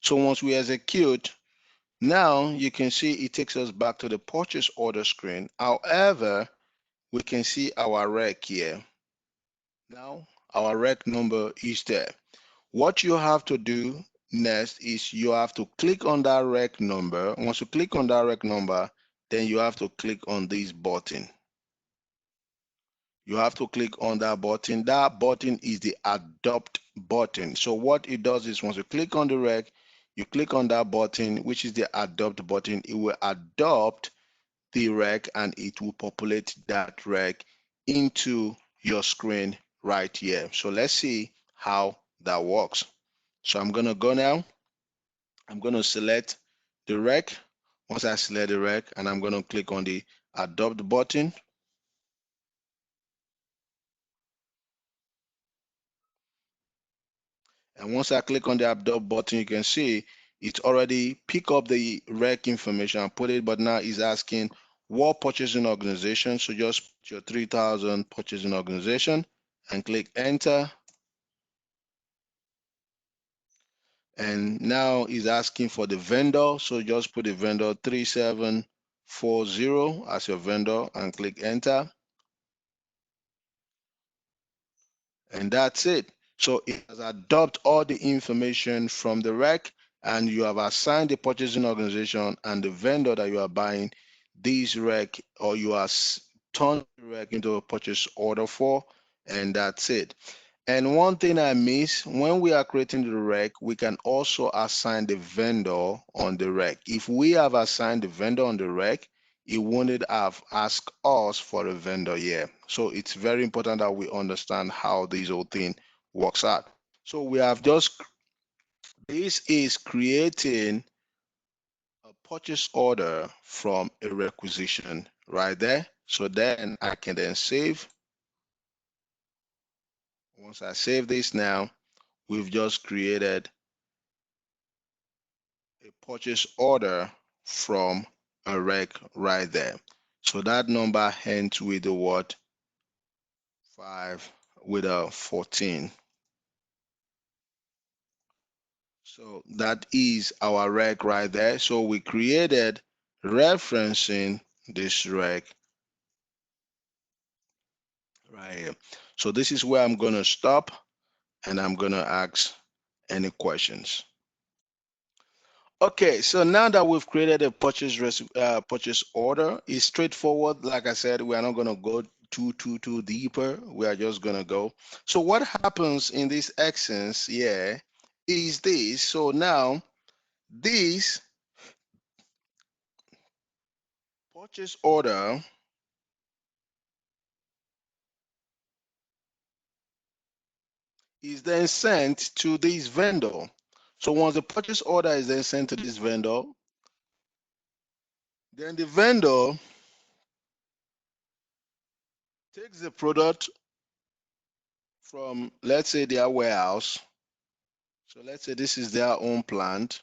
A: So once we execute, now you can see it takes us back to the purchase order screen. However, we can see our rec here. Now our rec number is there. What you have to do next is you have to click on that rec number. Once you click on that rec number, then you have to click on this button. You have to click on that button. That button is the adopt button. So what it does is once you click on the rec, you click on that button, which is the adopt button. It will adopt the rec and it will populate that rec into your screen right here. So let's see how that works. So I'm going to go now. I'm going to select the rec. Once I select the rec, and I'm going to click on the adopt button. And once I click on the adopt button, you can see it's already pick up the rec information and put it, but now it's asking what purchasing organization. So just put your 3000 purchasing organization and click enter. And now it's asking for the vendor. So just put the vendor 3740 as your vendor and click enter. And that's it. So it has adopted all the information from the rec, and you have assigned the purchasing organization and the vendor that you are buying this rec, or you are turned the rec into a purchase order for, and that's it. And one thing I miss, when we are creating the rec, we can also assign the vendor on the rec. If we have assigned the vendor on the rec, it wouldn't have asked us for a vendor here. So it's very important that we understand how this whole thing works out. So we have just, this is creating a purchase order from a requisition right there. So then I can then save. Once I save this now, we've just created a purchase order from a rec right there. So that number ends with the word 5 with a 14. So that is our rec right there. So we created referencing this rec right here. So this is where I'm going to stop and I'm going to ask any questions. Okay, so now that we've created a purchase order, it's straightforward. Like I said, we are not going to go too deeper. We are just going to go. So what happens in this essence here is this. So now this purchase order is then sent to this vendor. So once the purchase order is then sent to this vendor, then the vendor takes the product from, let's say, their warehouse. So let's say this is their own plant.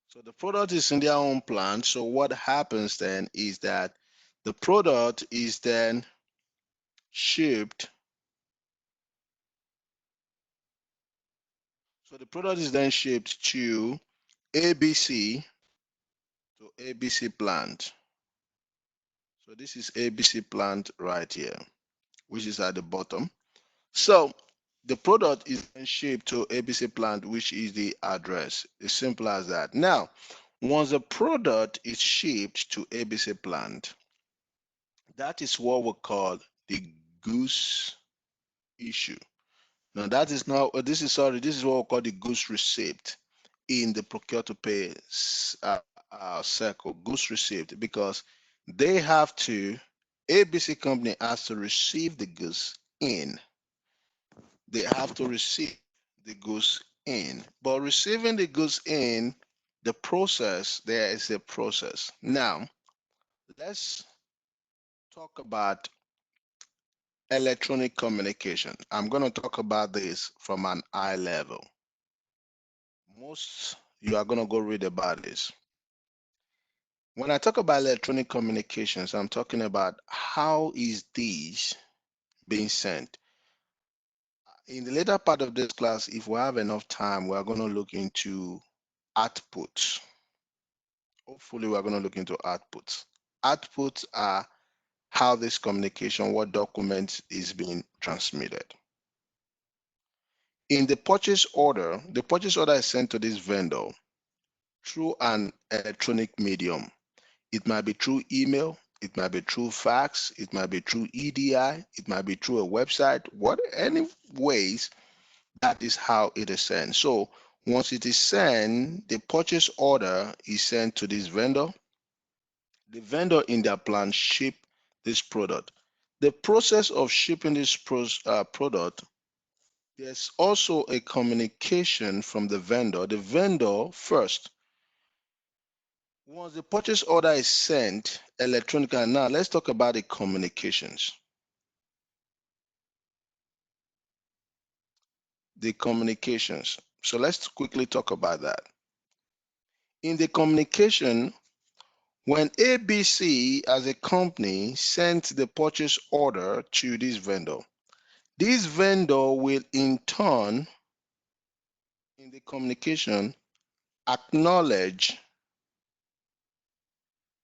A: So the product is in their own plant. So what happens then is that the product is then shipped. So the product is then shipped to ABC, to ABC plant. So this is ABC plant right here, which is at the bottom. So the product is then shipped to ABC plant, which is the address. It's simple as that. Now, once the product is shipped to ABC plant, that is what we call the goods issue. Now that is now, this is what we call the goods receipt in the Procure to Pay circle, goods receipt, because they have to, ABC company has to receive the goods in. They have to receive the goods in. But receiving the goods in, the process, there is a process. Now, let's talk about electronic communication. I'm going to talk about this from an eye level. Most you are going to go read about this. When I talk about electronic communications, I'm talking about how is these being sent. In the later part of this class, if we have enough time, we are going to look into outputs. Hopefully, we're going to look into outputs. Outputs are how this communication, what document is being transmitted. In the purchase order is sent to this vendor through an electronic medium. It might be through email, it might be through fax, it might be through EDI, it might be through a website, any ways, that is how it is sent. So once it is sent, the purchase order is sent to this vendor. The vendor in their plan ship this product. The process of shipping this product, there's also a communication from the vendor. The vendor first, once the purchase order is sent electronically, now let's talk about the communications. The communications. So let's quickly talk about that. In the communication, when ABC as a company sent the purchase order to this vendor will in turn, in the communication, acknowledge,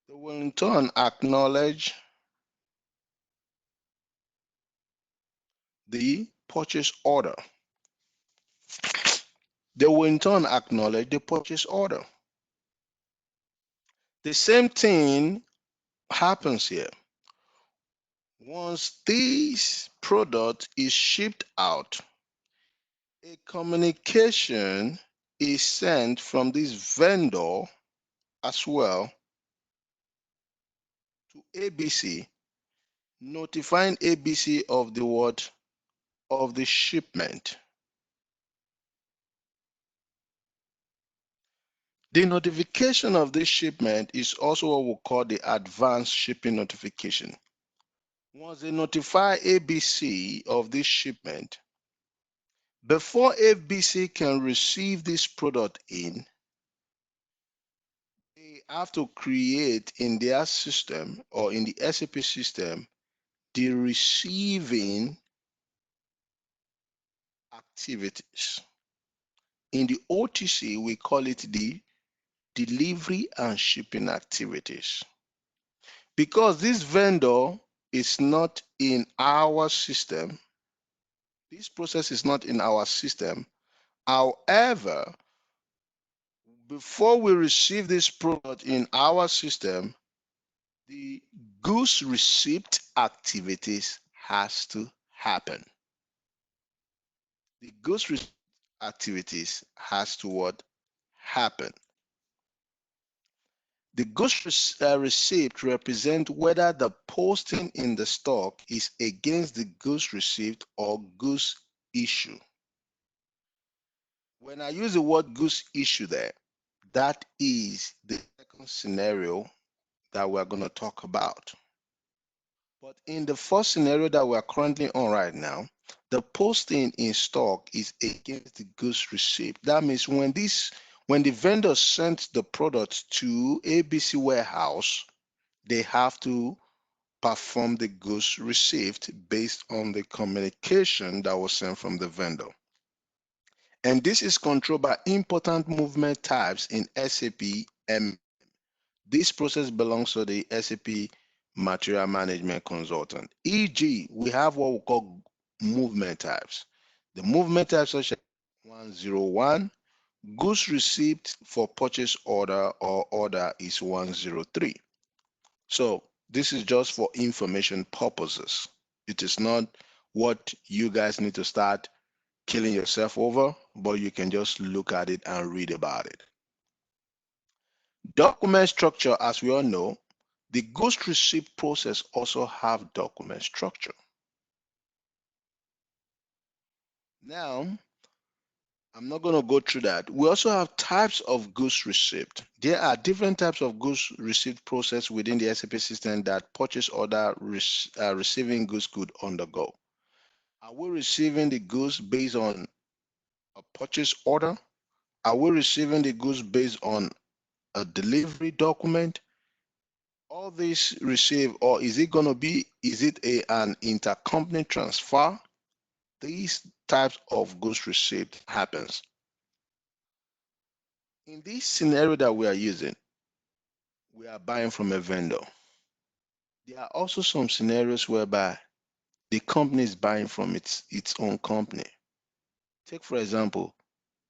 A: they will in turn acknowledge the purchase order. They will in turn acknowledge the purchase order. The same thing happens here. Once this product is shipped out, a communication is sent from this vendor as well to ABC, notifying ABC of the what? Of the shipment. The notification of this shipment is also what we call the advanced shipping notification. Once they notify ABC of this shipment, before ABC can receive this product in, they have to create in their system or in the SAP system the receiving activities. In the OTC, we call it the delivery and shipping activities. Because this vendor is not in our system, this process is not in our system. However, before we receive this product in our system, the goods receipt activities has to happen. The goods receipt activities has to what? Happen. The goods receipt represent whether the posting in the stock is against the goods received or goods issue. When I use the word goods issue there, that is the second scenario that we're going to talk about. But in the first scenario that we're currently on right now, the posting in stock is against the goods receipt. That means when the vendor sent the product to ABC warehouse, they have to perform the goods received based on the communication that was sent from the vendor. And this is controlled by important movement types in SAP M. This process belongs to the SAP Material Management Consultant. E.g., we have what we call movement types. The movement types such as 101, goods received for purchase order or order is 103. So this is just for information purposes. It is not what you guys need to start killing yourself over, but you can just look at it and read about it. Document structure, as we all know, the goods receipt process also have document structure. Now, I'm not going to go through that. We also have types of goods received. There are different types of goods received process within the SAP system that purchase order receiving goods could undergo. Are we receiving the goods based on a purchase order? Are we receiving the goods based on a delivery document? All this receive, or is it going to be, is it an intercompany transfer? These types of goods received happens. In this scenario that we are using, we are buying from a vendor. There are also some scenarios whereby the company is buying from its own company. Take for example,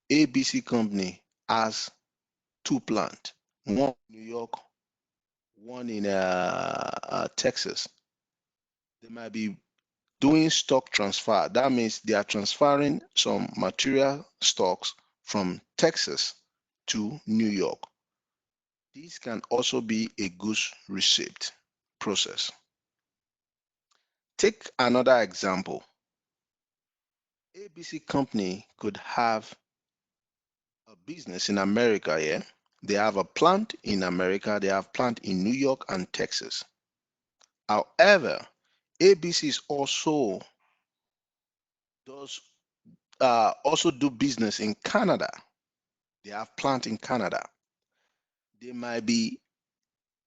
A: ABC company has two plants, one in New York, one in Texas. They might be doing stock transfer. That means they are transferring some material stocks from Texas to New York. This can also be a goods receipt process. Take another example. ABC company could have a business in America, yeah? They have a plant in America, they have plant in New York and Texas. However, ABC is does also do business in Canada. They have plant in Canada. They might be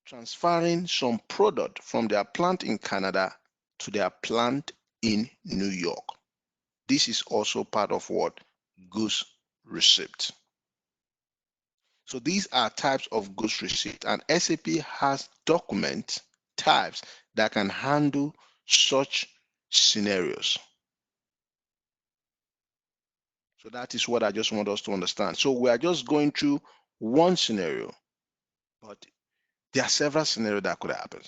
A: transferring some product from their plant in Canada to their plant in New York. This is also part of what? Goods receipt. So these are types of goods receipt, and SAP has document types that can handle such scenarios. So that is what I just want us to understand. So we are just going through one scenario, but there are several scenarios that could happen.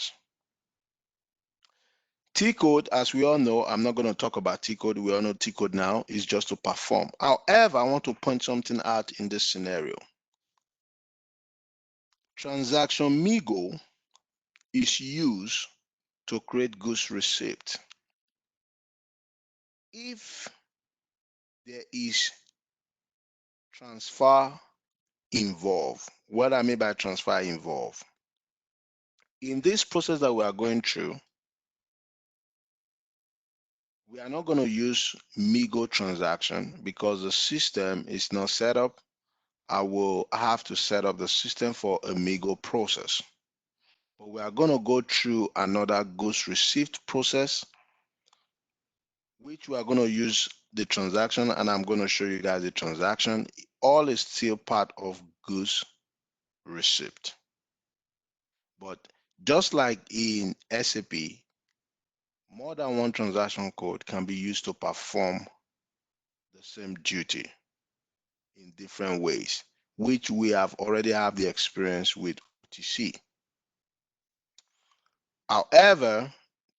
A: T code, as we all know, I'm not going to talk about T code. We all know T code now is just to perform. However, I want to point something out in this scenario. Transaction MIGO is used to create goods receipt. If there is transfer involved, what I mean by transfer involved, in this process that we are going through, we are not going to use MIGO transaction because the system is not set up. I will have to set up the system for a MIGO process. But we are going to go through another goods received process, which we are going to use the transaction, and I'm going to show you guys the transaction. All is still part of goods received. But just like in SAP, more than one transaction code can be used to perform the same duty in different ways, which we have already have the experience with OTC. However,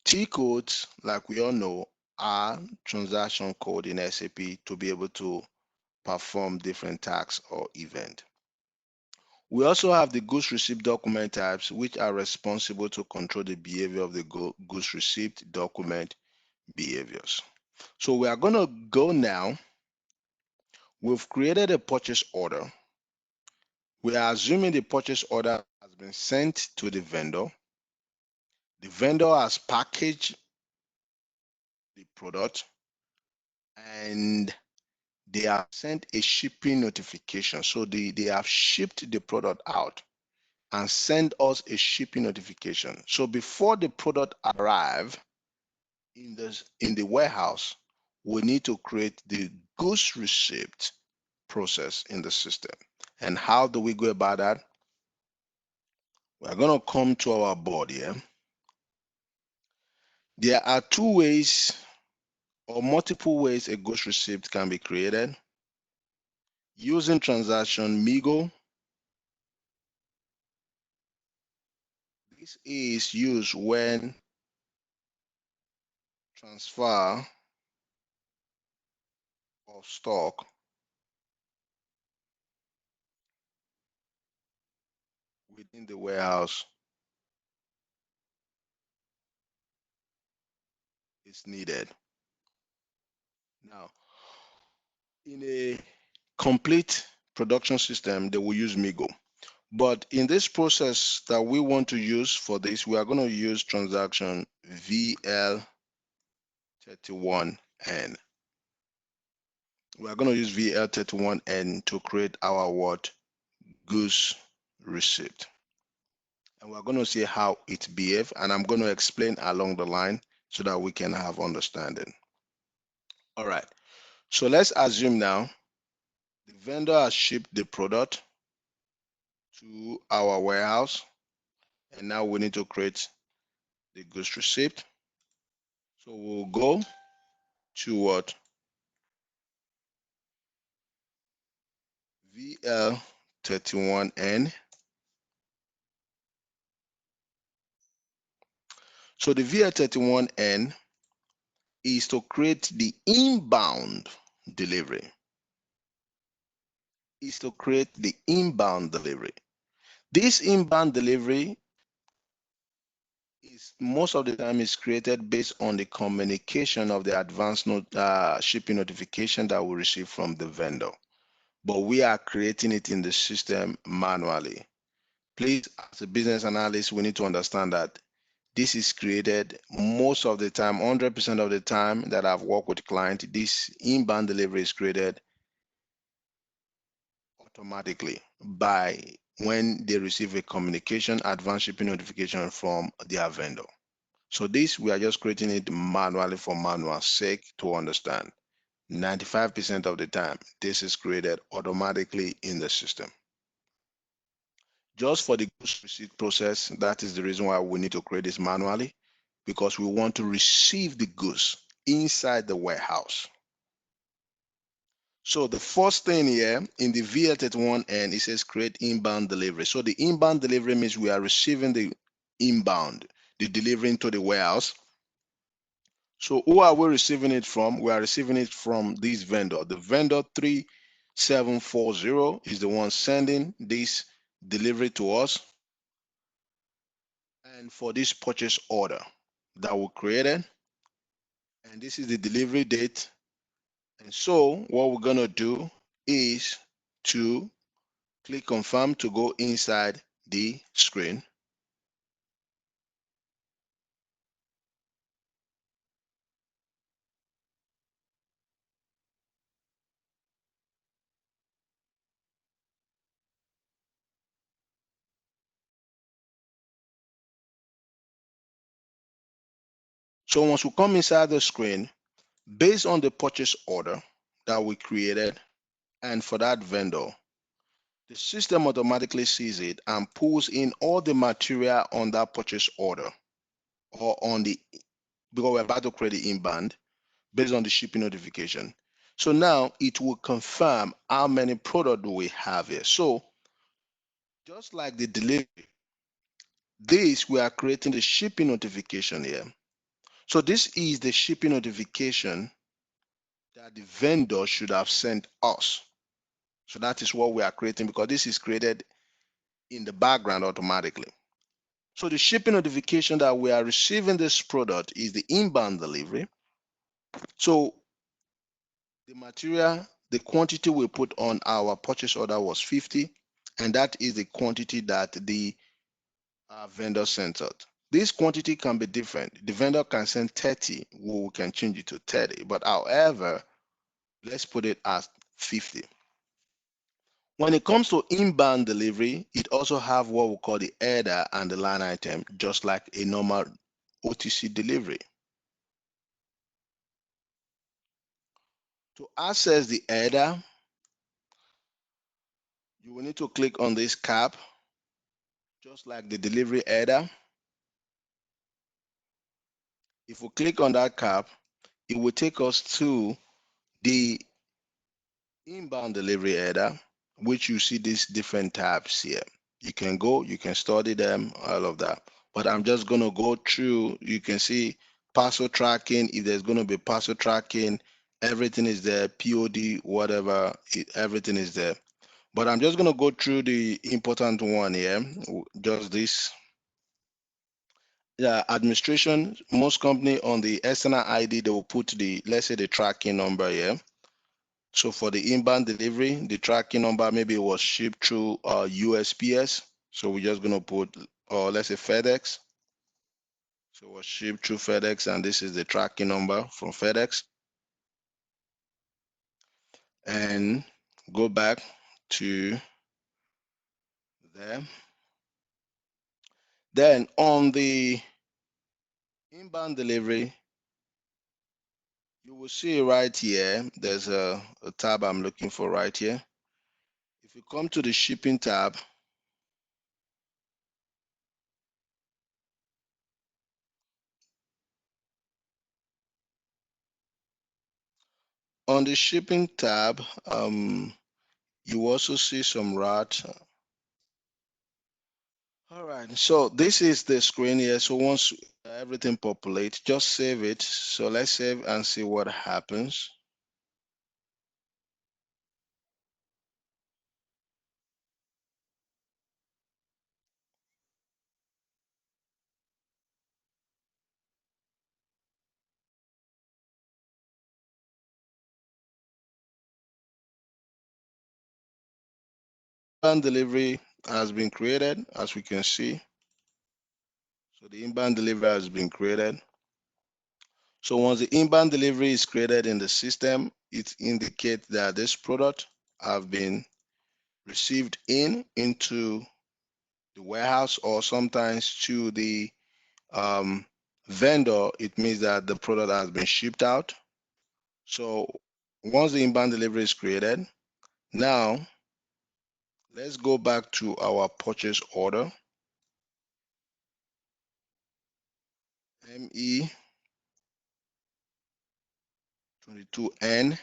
A: T codes, like we all know, are transaction code in SAP to be able to perform different tasks or event. We also have the goods received document types, which are responsible to control the behavior of the goods received document behaviors. So we are going to go now. We've created a purchase order. We are assuming the purchase order has been sent to the vendor. The vendor has packaged the product and they have sent a shipping notification. So they have shipped the product out and send us a shipping notification. So before the product arrive in the warehouse, we need to create the goods receipt process in the system. And how do we go about that? We're going to come to our board here. There are two ways or multiple ways a goods receipt can be created. Using transaction Migo, this is used when transfer of stock within the warehouse is needed. Now, in a complete production system, they will use Migo. But in this process that we want to use for this, we are going to use transaction VL31N. We are going to use VL31N to create our what? Goods receipt. And we're going to see how it behaves, and I'm going to explain along the line so that we can have understanding. All right, so let's assume now the vendor has shipped the product to our warehouse, and now we need to create the goods receipt. So we'll go to what? VL31N. So the VL31N is to create the inbound delivery. Is to create the inbound delivery. This inbound delivery is most of the time is created based on the communication of the advanced shipping notification that we receive from the vendor. But we are creating it in the system manually. Please, as a business analyst, we need to understand that this is created most of the time, 100% of the time that I've worked with client, this inbound delivery is created automatically by when they receive a communication advanced shipping notification from their vendor. So this, we are just creating it manually for manual sake to understand. 95% of the time, this is created automatically in the system. Just for the goods receipt process, that is the reason why we need to create this manually, because we want to receive the goods inside the warehouse. So the first thing here in the VL31N, it says create inbound delivery. So the inbound delivery means we are receiving the inbound, the delivery into the warehouse. So who are we receiving it from? We are receiving it from this vendor. The vendor 3740 is the one sending this delivery to us. And for this purchase order that we created, and this is the delivery date. And so what we're gonna do is to click confirm to go inside the screen. So once we come inside the screen, based on the purchase order that we created, and for that vendor, the system automatically sees it and pulls in all the material on that purchase order or on the, because we're about to create the inbound based on the shipping notification. So now it will confirm how many product do we have here. So just like the delivery, this we are creating the shipping notification here. So this is the shipping notification that the vendor should have sent us. So that is what we are creating, because this is created in the background automatically. So the shipping notification that we are receiving this product is the inbound delivery. So the material the quantity we put on our purchase order was 50, and that is the quantity that the vendor sent out. This quantity can be different. The vendor can send 30, we can change it to 30, but however, let's put it as 50. When it comes to inbound delivery, it also have what we call the header and the line item, just like a normal OTC delivery. To access the header, you will need to click on this cap, just like the delivery header. If we click on that cap, it will take us to the inbound delivery header, which you see these different tabs here. You can go, you can study them, all of that. But I'm just going to go through. You can see parcel tracking. If there's going to be parcel tracking, everything is there. POD, whatever, everything is there. But I'm just going to go through the important one here, just this. Yeah, administration, most company on the external ID, they will put the, let's say the tracking number here. So for the inbound delivery, the tracking number maybe it was shipped through USPS. So we're just gonna put, or let's say FedEx. So it was shipped through FedEx, and this is the tracking number from FedEx. And go back to there. Then on the inbound delivery, you will see right here, there's a tab I'm looking for right here. If you come to the shipping tab, on the shipping tab, you also see some route. All right, so this is the screen here. So once everything populates, just save it. So let's save and see what happens. Inbound delivery has been created, as we can see. So the inbound delivery has been created. So once the inbound delivery is created in the system, it indicates that this product have been received into the warehouse, or sometimes to the vendor. It means that the product has been shipped out. So once the inbound delivery is created, now let's go back to our purchase order. ME22N.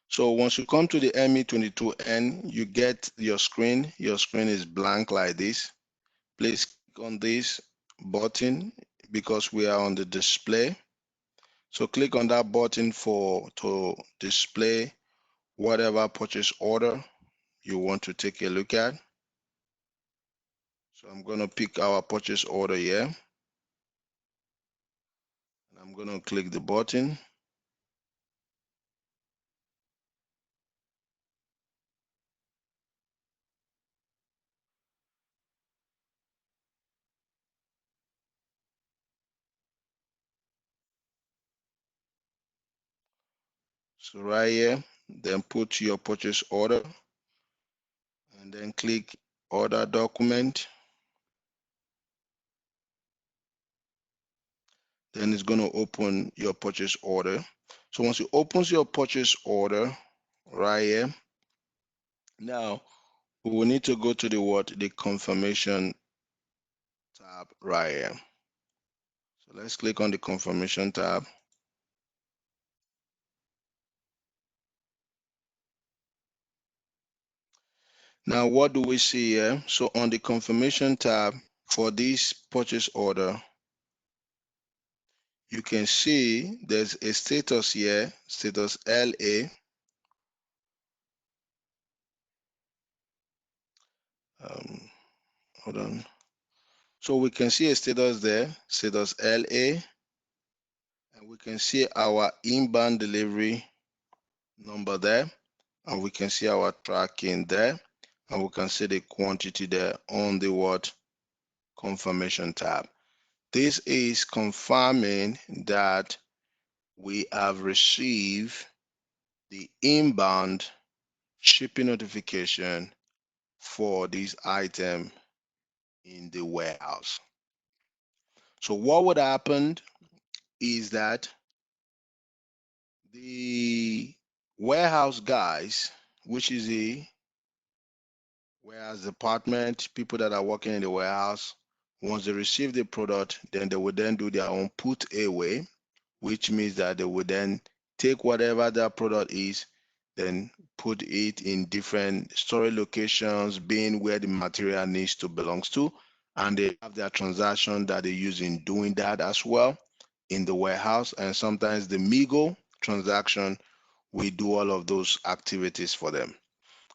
A: So once you come to the ME22N, you get your screen. Your screen is blank like this. Please click on this button because we are on the display. So click on that button to display whatever purchase order you want to take a look at. So I'm going to pick our purchase order here. And I'm going to click the button. So right here, then put your purchase order and then click order document. Then it's going to open your purchase order. So once it opens your purchase order right here, now we will need to go to the confirmation tab right here. So let's click on the confirmation tab. Now what do we see here? So on the confirmation tab for this purchase order, you can see there's a status here, status LA. Hold on. So we can see a status there, status LA, and we can see our inbound delivery number there, and we can see our tracking there, and we can see the quantity there on the what confirmation tab. This is confirming that we have received the inbound shipping notification for this item in the warehouse. So what would happen is that the warehouse guys, which is the warehouse department, people that are working in the warehouse, once they receive the product, then they will then do their own put away, which means that they will then take whatever that product is, then put it in different storage locations, being where the material needs to belongs to, and they have their transaction that they use in doing that as well in the warehouse. And sometimes the Migo transaction, we do all of those activities for them.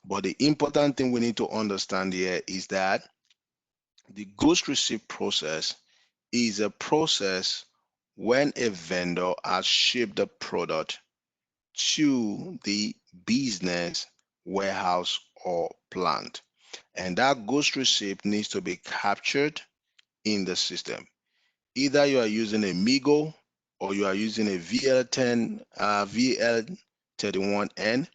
A: But the important thing we need to understand here is that the goods receipt process is a process when a vendor has shipped the product to the business warehouse or plant. And that goods receipt needs to be captured in the system. Either you are using a Migo or you are using a VL10, VL31N.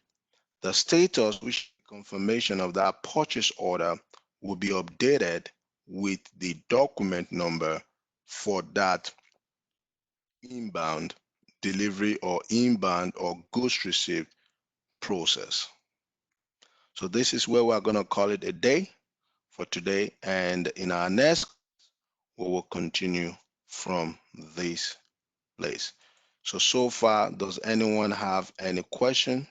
A: The status, which is confirmation of that purchase order, will be updated with the document number for that inbound delivery or inbound or goods received process. So this is where we're going to call it a day for today. And in our next, we will continue from this place. So far, does anyone have any question